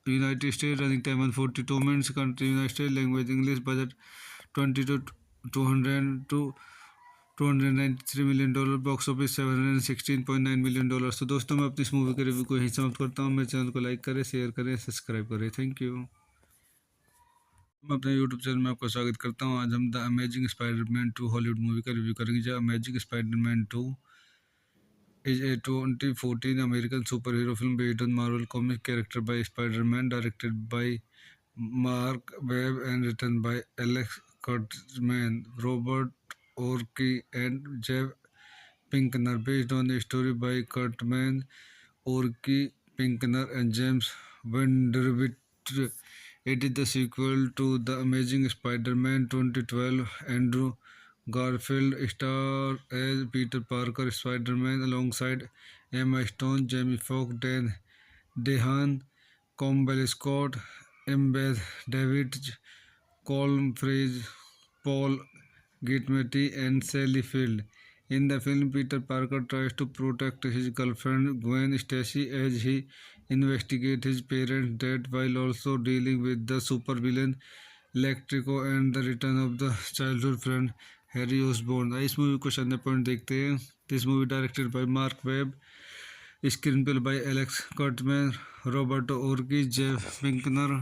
United States. Running time 142 minutes. Country United States. Language English. Budget 20 to 200 to $293 million। Box office $716.9 million। तो दोस्तों मैं अपनी इस movie के review को यहीं समाप्त करता हूँ। मेरे चैनल को लाइक करें, शेयर करें, सब्सक्राइब करें। Thank you. मैं अपने यूट्यूब चैनल में आपका स्वागत करता हूँ। आज हम the amazing Spiderman 2 Hollywood movie का रिव्यू करेंगे। जो amazing Spiderman 2 is a 2014 American super hero film based on Marvel comic character by Spiderman, directed by mark Webb and written by Alex Kurtzman, Robert Orky and Jeff Pinkner, based on a story by Kurtman, Orky Pinkner and James Vanderbilt. It is the sequel to The Amazing Spider-Man 2012. Andrew Garfield stars as Peter Parker Spider-Man alongside Emma Stone, Jamie Foxx, Dan DeHaan, Campbell Scott, Embeth Davidge, Colm Freeze, Paul Giamatti, and Sally Field. In the film, Peter Parker tries to protect his girlfriend Gwen Stacy as he investigates his parents' death while also dealing with the supervillain Electrico and the return of the childhood friend Harry Osborn। इस movie को अन्य point देखते हैं। This movie directed by mark Webb, screenplay by Alex Kurtzman, Roberto Orci, Jeff Pinkner,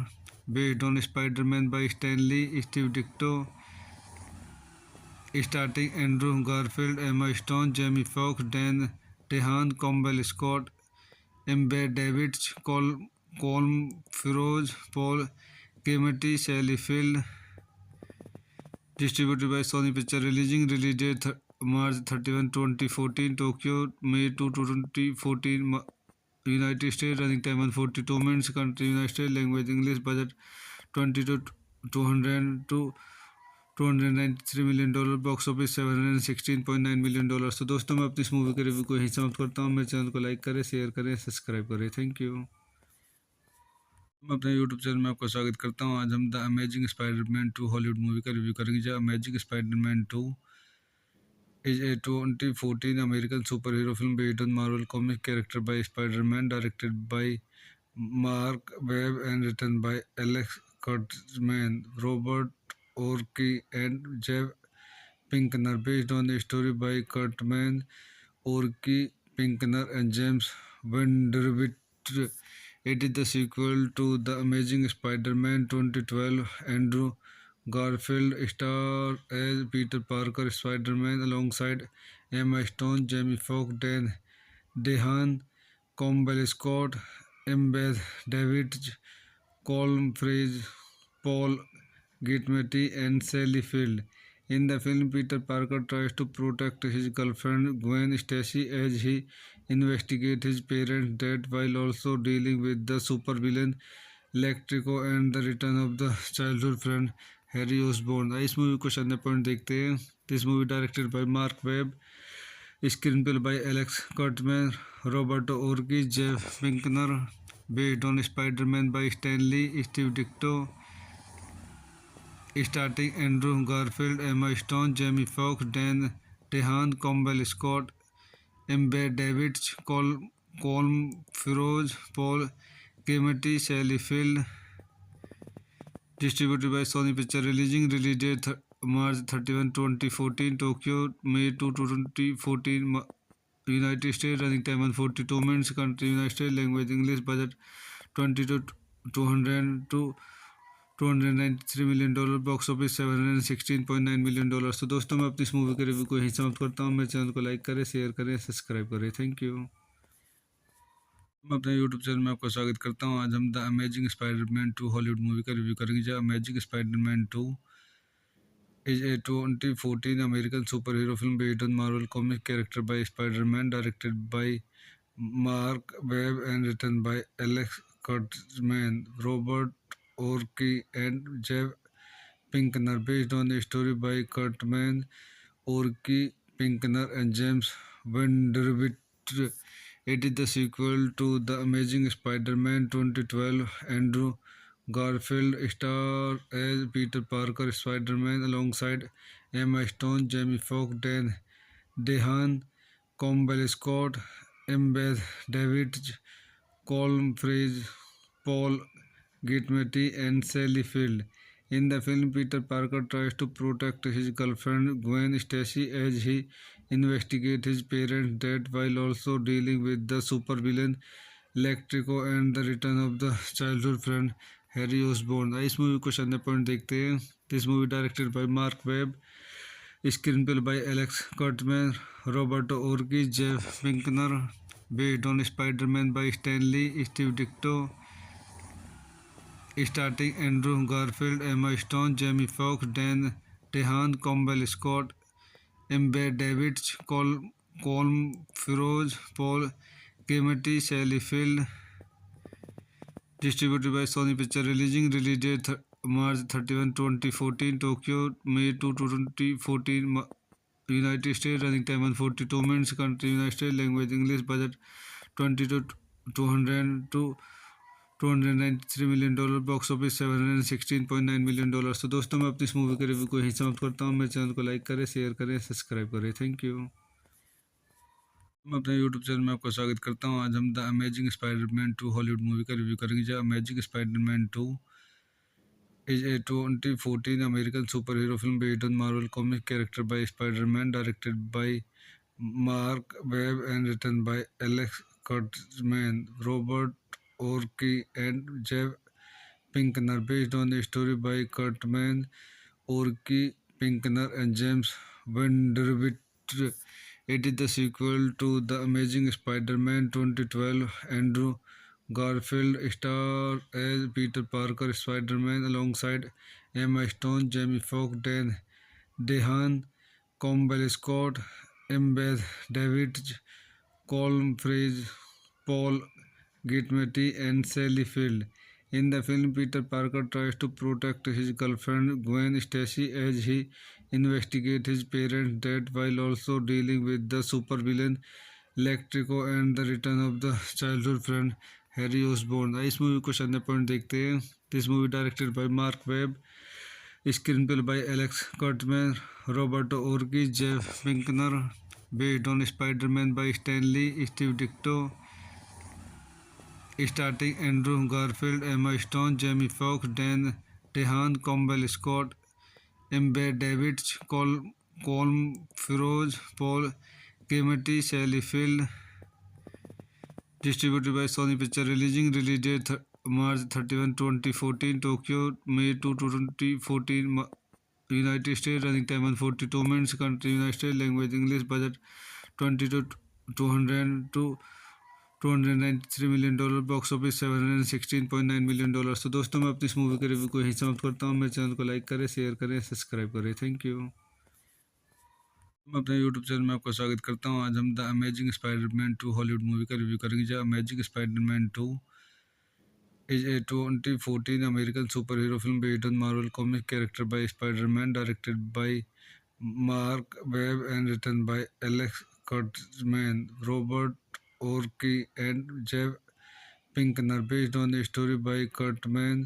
based on Spiderman by Stan Lee Steve Ditko, starting Andrew Garfield, Emma Stone, Jamie Foxx, Dan DeHaan, Campbell Scott, Ember Davids, Colm Feroz, Paul Giamatti, Sally Field. Distributed by Sony Pictures. Release date March 31, 2014. Tokyo, May 2, 2014. United States. Running time 142 minutes. Country United States. Language English. Budget 20 to 200 to $293 million। Box office $716.9 million। तो दोस्तों मैं अपनी इस movie के review को यहीं समाप्त करता हूँ। मेरे चैनल को लाइक करें, शेयर करें, सब्सक्राइब करें। Thank you. मैं अपने यूट्यूब चैनल में आपका स्वागत करता हूँ। आज हम the amazing Spiderman 2 Hollywood movie का रिव्यू करेंगे। जो amazing Spiderman 2 is a 2014 American superhero film based on Marvel comic character by Spider-Man, directed by Mark Webb and written by Alex Kurtzman, Robert Orci, and Jeff Pinkner, based on a story by Kurtzman, Orci, Pinkner, and James Vanderbilt. It is the sequel to The Amazing Spider-Man 2012. Andrew Garfield stars as Peter Parker Spider-Man alongside Emma Stone, Jamie Foxx, Dan DeHaan, Campbell Scott, Embeth Davidge, Colm Freeze, Paul Giamatti, and Sally Field. In the film, Peter Parker tries to protect his girlfriend Gwen Stacy as he investigates his parents' death while also dealing with the supervillain Electrico and the return of the childhood friend Harry Osborn. इस movie को शानदार point देखते हैं. This movie directed by Mark Webb, screenplay by Alex Kurtzman, Roberto Orci, Jeff Pinkner, based on Spider-Man by Stan Lee, Steve Ditko, starring Andrew Garfield, Emma Stone, Jamie Foxx, Dan DeHaan, Campbell Scott, Embed Davidge, Colm Feroz, Paul Giamatti, Sally Field. Distributed by Sony Pictures. Release date March 31, 2014, Tokyo, May 2, 2014, United States. Running time 142 minutes. Country United States. Language English. Budget 20 to 200 to $293 million. Box office $716.9 million. तो दोस्तों, मैं अपनी इस movie के review को यहीं समाप्त करता हूँ. मेरे चैनल को लाइक करें, शेयर करें, सब्सक्राइब करें. Thank you. मैं अपने यूट्यूब चैनल में आपका स्वागत करता हूँ. आज हम the amazing Spiderman 2 Hollywood movie का रिव्यू करेंगे. जो amazing Spiderman 2 is a 2014 American superhero film based on Marvel comic character by Spider-Man, directed by Mark Webb and written by Alex Kurtzman, Robert Orci, and Jeff Pinkner, based on a story by Kurtzman, Orci, Pinkner, and James Vanderbilt. It is the sequel to The Amazing Spider-Man 2012. Andrew Garfield stars as Peter Parker Spider-Man alongside Emma Stone, Jamie Foxx, Dan DeHaan, Campbell Scott, Embeth Davidge, Colm Freeze, Paul Giamatti, and Sally Field. In the film, Peter Parker tries to protect his girlfriend Gwen Stacy as he investigates his parents' death while also dealing with the supervillain Electrico and the return of the childhood friend Harry Osborn. इस movie को शानदार point देखते हैं. This movie directed by Mark Webb, screenplay by Alex Kurtzman, Roberto Orci, Jeff Pinkner, based on Spider-Man by Stan Lee, Steve Ditko, starring Andrew Garfield, Emma Stone, Jamie Foxx, Dan DeHaan, Campbell Scott, Embed Davidge, Colm Feroz, Paul Giamatti, Sally Field. Distributed by Sony Pictures. Release date March 31, 2014, Tokyo, May 2, 2014, United States. Running time 142 minutes. Country United States. Language English. Budget 20 to 200 to $293 million. Box office $716.9 million. तो दोस्तों, मैं अपनी इस movie के review को यहीं समाप्त करता हूँ. मेरे चैनल को लाइक करें, शेयर करें, सब्सक्राइब करें. Thank you. मैं अपने यूट्यूब चैनल में आपका स्वागत करता हूँ. आज हम the amazing Spiderman 2 Hollywood movie का रिव्यू करेंगे. जो amazing Spiderman 2 is a 2014 American superhero film based on Marvel comic character by Spider-Man, directed by Mark Webb and written by Alex Kurtzman, Robert Orci, and Jeff Pinkner, based on a story by Kurtzman, Orci, Pinkner, and James Vanderbilt. It is the sequel to The Amazing Spider-Man 2012. Andrew Garfield stars as Peter Parker Spider-Man alongside Emma Stone, Jamie Foxx, Dan DeHaan, Campbell Scott, Embeth Davidge, Colm Freeze, Paul Giamatti, and Sally Field. In the film, Peter Parker tries to protect his girlfriend Gwen Stacy as he investigates his parents' death while also dealing with the supervillain Electrico and the return of the childhood friend Harry Osborn. इस movie को शानदार point देखते हैं. This movie directed by Mark Webb, Screenplay by Alex Kurtzman, Roberto Orci, Jeff Pinkner, based on Spider-Man by Stan Lee, Steve Ditko, starring Andrew Garfield, Emma Stone, Jamie Foxx, Dan DeHaan, Campbell Scott, Amber Davids, Colm Feroz, Paul Giamatti, Sally Field. Distributed by Sony Pictures. Release date March 31, 2014. Tokyo, May 2, 2014. United States. Running time 142 minutes. Country United States. Language English. Budget 20 to 200 to $293 million. Box office $716.9 million. तो दोस्तों मैं अपनी इस movie के review को यहीं समाप्त करता हूँ। मेरे चैनल को लाइक करें, शेयर करें, सब्सक्राइब करें। Thank you. मैं अपने यूट्यूब चैनल में आपका स्वागत करता हूँ। आज हम the amazing Spiderman 2 Hollywood movie का रिव्यू करेंगे। जो amazing Spiderman 2 is a 2014 American superhero film based on Marvel comic character by Spider-Man, directed by Mark Webb and written by Alex Kurtzman, Robert Orci, and Jeff Pinkner, based on a story by Kurtzman,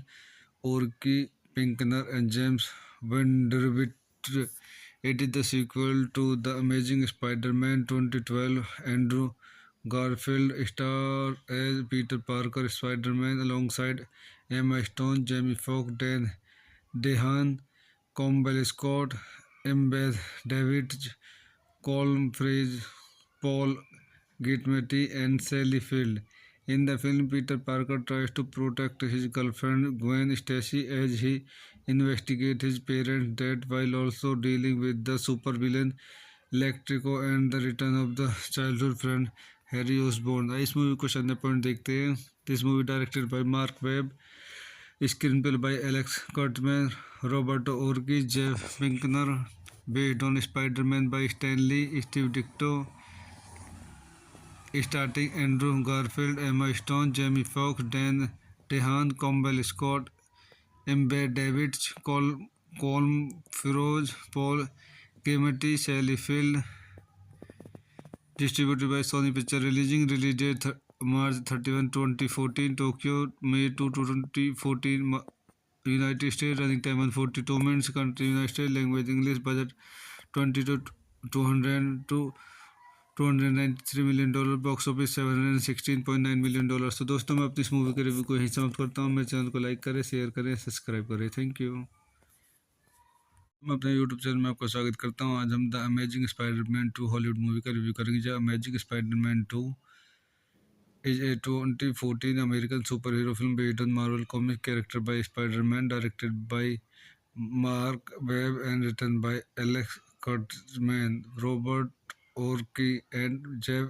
Orci, Pinkner, and James Vanderbilt. It is the sequel to The Amazing Spider-Man 2012. Andrew Garfield stars as Peter Parker Spider-Man alongside Emma Stone, Jamie Foxx, Dan DeHaan, Campbell Scott, Embeth Davids, Colm Freeze, Paul Giamatti, and Sally Field. In the film, Peter Parker tries to protect his girlfriend Gwen Stacy as he investigates his parents' death while also dealing with the supervillain Electrico and the return of the childhood friend Harry Osborn. इस movie को शानदार point देखते हैं। This movie directed by mark Webb, screenplay by Alex Kurtzman, Roberto Orci, Jeff Pinkner, based on Spider-Man by Stan Lee, Steve Ditko, starring Andrew Garfield, Emma Stone, Jamie Foxx, Dan DeHaan, Campbell Scott, Amber Davids, Colm Feroz, Paul Giamatti, Sally Field. Distributed by Sony Pictures. Release date March 31, 2014. Tokyo, May 2, 2014. United States. Running time 142 minutes. Country United States. Language English. Budget 20 to 200 to $293 million. Box office $716.9 million. तो दोस्तों मैं अपनी इस movie के review को यहीं समाप्त करता हूँ। मेरे चैनल को लाइक करें, शेयर करें, सब्सक्राइब करें। Thank you. मैं अपने यूट्यूब चैनल में आपका स्वागत करता हूँ। आज हम the amazing Spiderman 2 Hollywood movie का रिव्यू करेंगे। जो amazing Spiderman 2 is a 2014 American superhero film based on Marvel comic character by Spider-Man, directed by Mark Webb and written by Alex Kurtzman, Robert Orci, and Jeff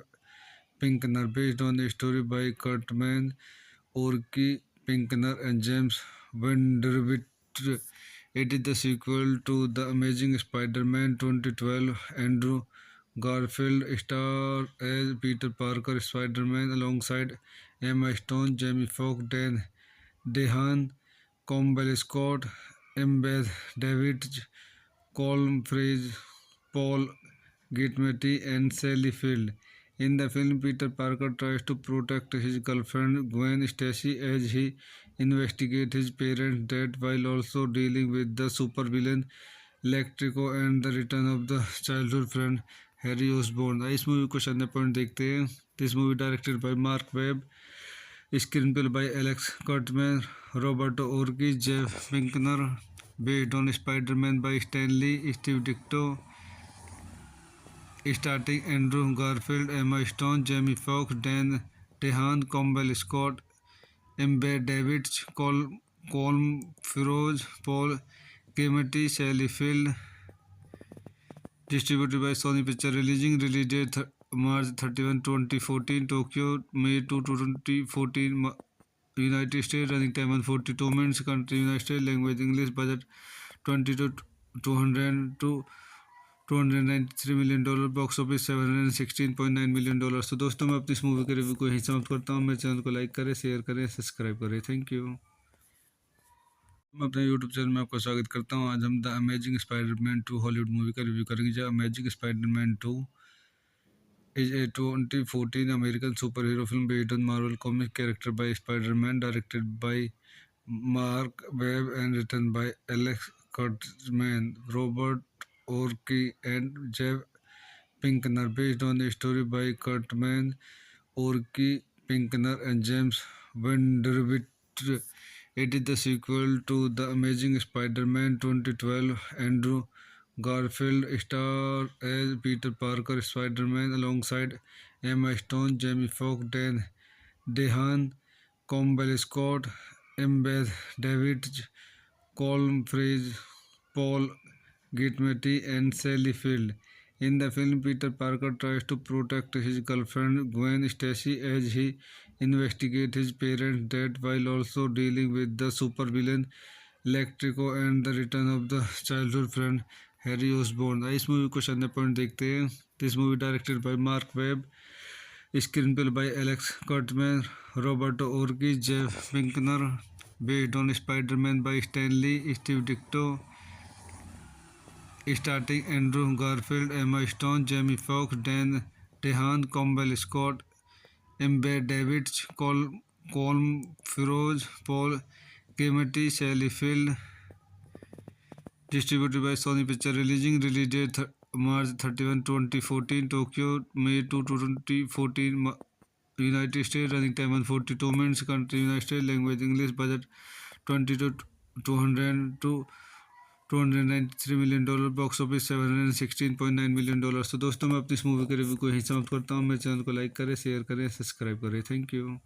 Pinkner, based on a story by Kurtzman, Orci, Pinkner, and James Vanderbilt. It is the sequel to The Amazing Spider-Man 2012. Andrew Garfield stars as Peter Parker Spider-Man alongside Emma Stone, Jamie Foxx, Dan DeHaan, Campbell Scott, Embeth Davids, Colm Freeze, Paul Giamatti, and Sally Field. In the film, Peter Parker tries to protect his girlfriend Gwen Stacy as he investigates his parents' death while also dealing with the supervillain Electrico and the return of the childhood friend Harry Osborn. इस movie को शानदार point देखते हैं। This movie directed by mark Webb, screenplay by Alex Kurtzman, Roberto Orci, Jeff Pinkner, based on Spider-Man by Stan Lee, Steve Ditko, starring Andrew Garfield, Emma Stone, Jamie Foxx, Dan DeHaan, Campbell Scott, Amber Davids, Colm Feroz, Paul Giamatti, Sally Field. Distributed by Sony Pictures. Release date March 31, 2014. Tokyo, May 2, 2014. United States. Running time 142 minutes. Country United States. Language English. Budget 20 to 200 to $293 million. Box office $716.9 million. तो दोस्तों मैं अपनी इस movie के review को यहीं समाप्त करता हूँ। मेरे चैनल को लाइक करें, शेयर करें, सब्सक्राइब करें। Thank you. मैं अपने यूट्यूब चैनल में आपका स्वागत करता हूँ। आज हम the amazing Spiderman 2 Hollywood movie का रिव्यू करेंगे। जो amazing Spiderman 2 is a 2014 American superhero film based on Marvel comic character by Spider-Man, directed by Mark Webb and written by Alex Kurtzman, Robert Orci, and Jeff Pinkner, based on a story by Kurtzman, Orci, Pinkner, and James Vanderbilt. It is the sequel to The Amazing Spider-Man 2012. Andrew Garfield stars as Peter Parker Spider-Man alongside Emma Stone, Jamie Foxx, Dan DeHaan, Campbell Scott, Embeth Davidge, Colm Freeze, Paul Giamatti, and Sally Field. In the film, Peter Parker tries to protect his girlfriend Gwen Stacy as he investigates his parents' death while also dealing with the supervillain Electrico and the return of the childhood friend Harry Osborn. इस movie को अन्य point देखते हैं. This movie directed by mark web, screenplay by Alex Kurtzman, Roberto Orci, Jeff Pinkner, based on Spider-Man by Stan Lee, Steve Ditko, starring Andrew Garfield, Emma Stone, Jamie Foxx, Dan DeHaan, Campbell Scott, Embeth Davidge, Colm Feroz, Paul Giamatti, Sally Field. Distributed by Sony Pictures. Release date March 31, 2014. Tokyo, May 2, 2014. United States. Running time 142 minutes. Country United States. Language English. Budget 20 to 200 to $293 million. Box office $716.9 million. तो दोस्तों मैं अपनी इस movie के review को यहीं समाप्त करता हूँ. मेरे चैनल को लाइक करें, शेयर करें, सब्सक्राइब करें. Thank you.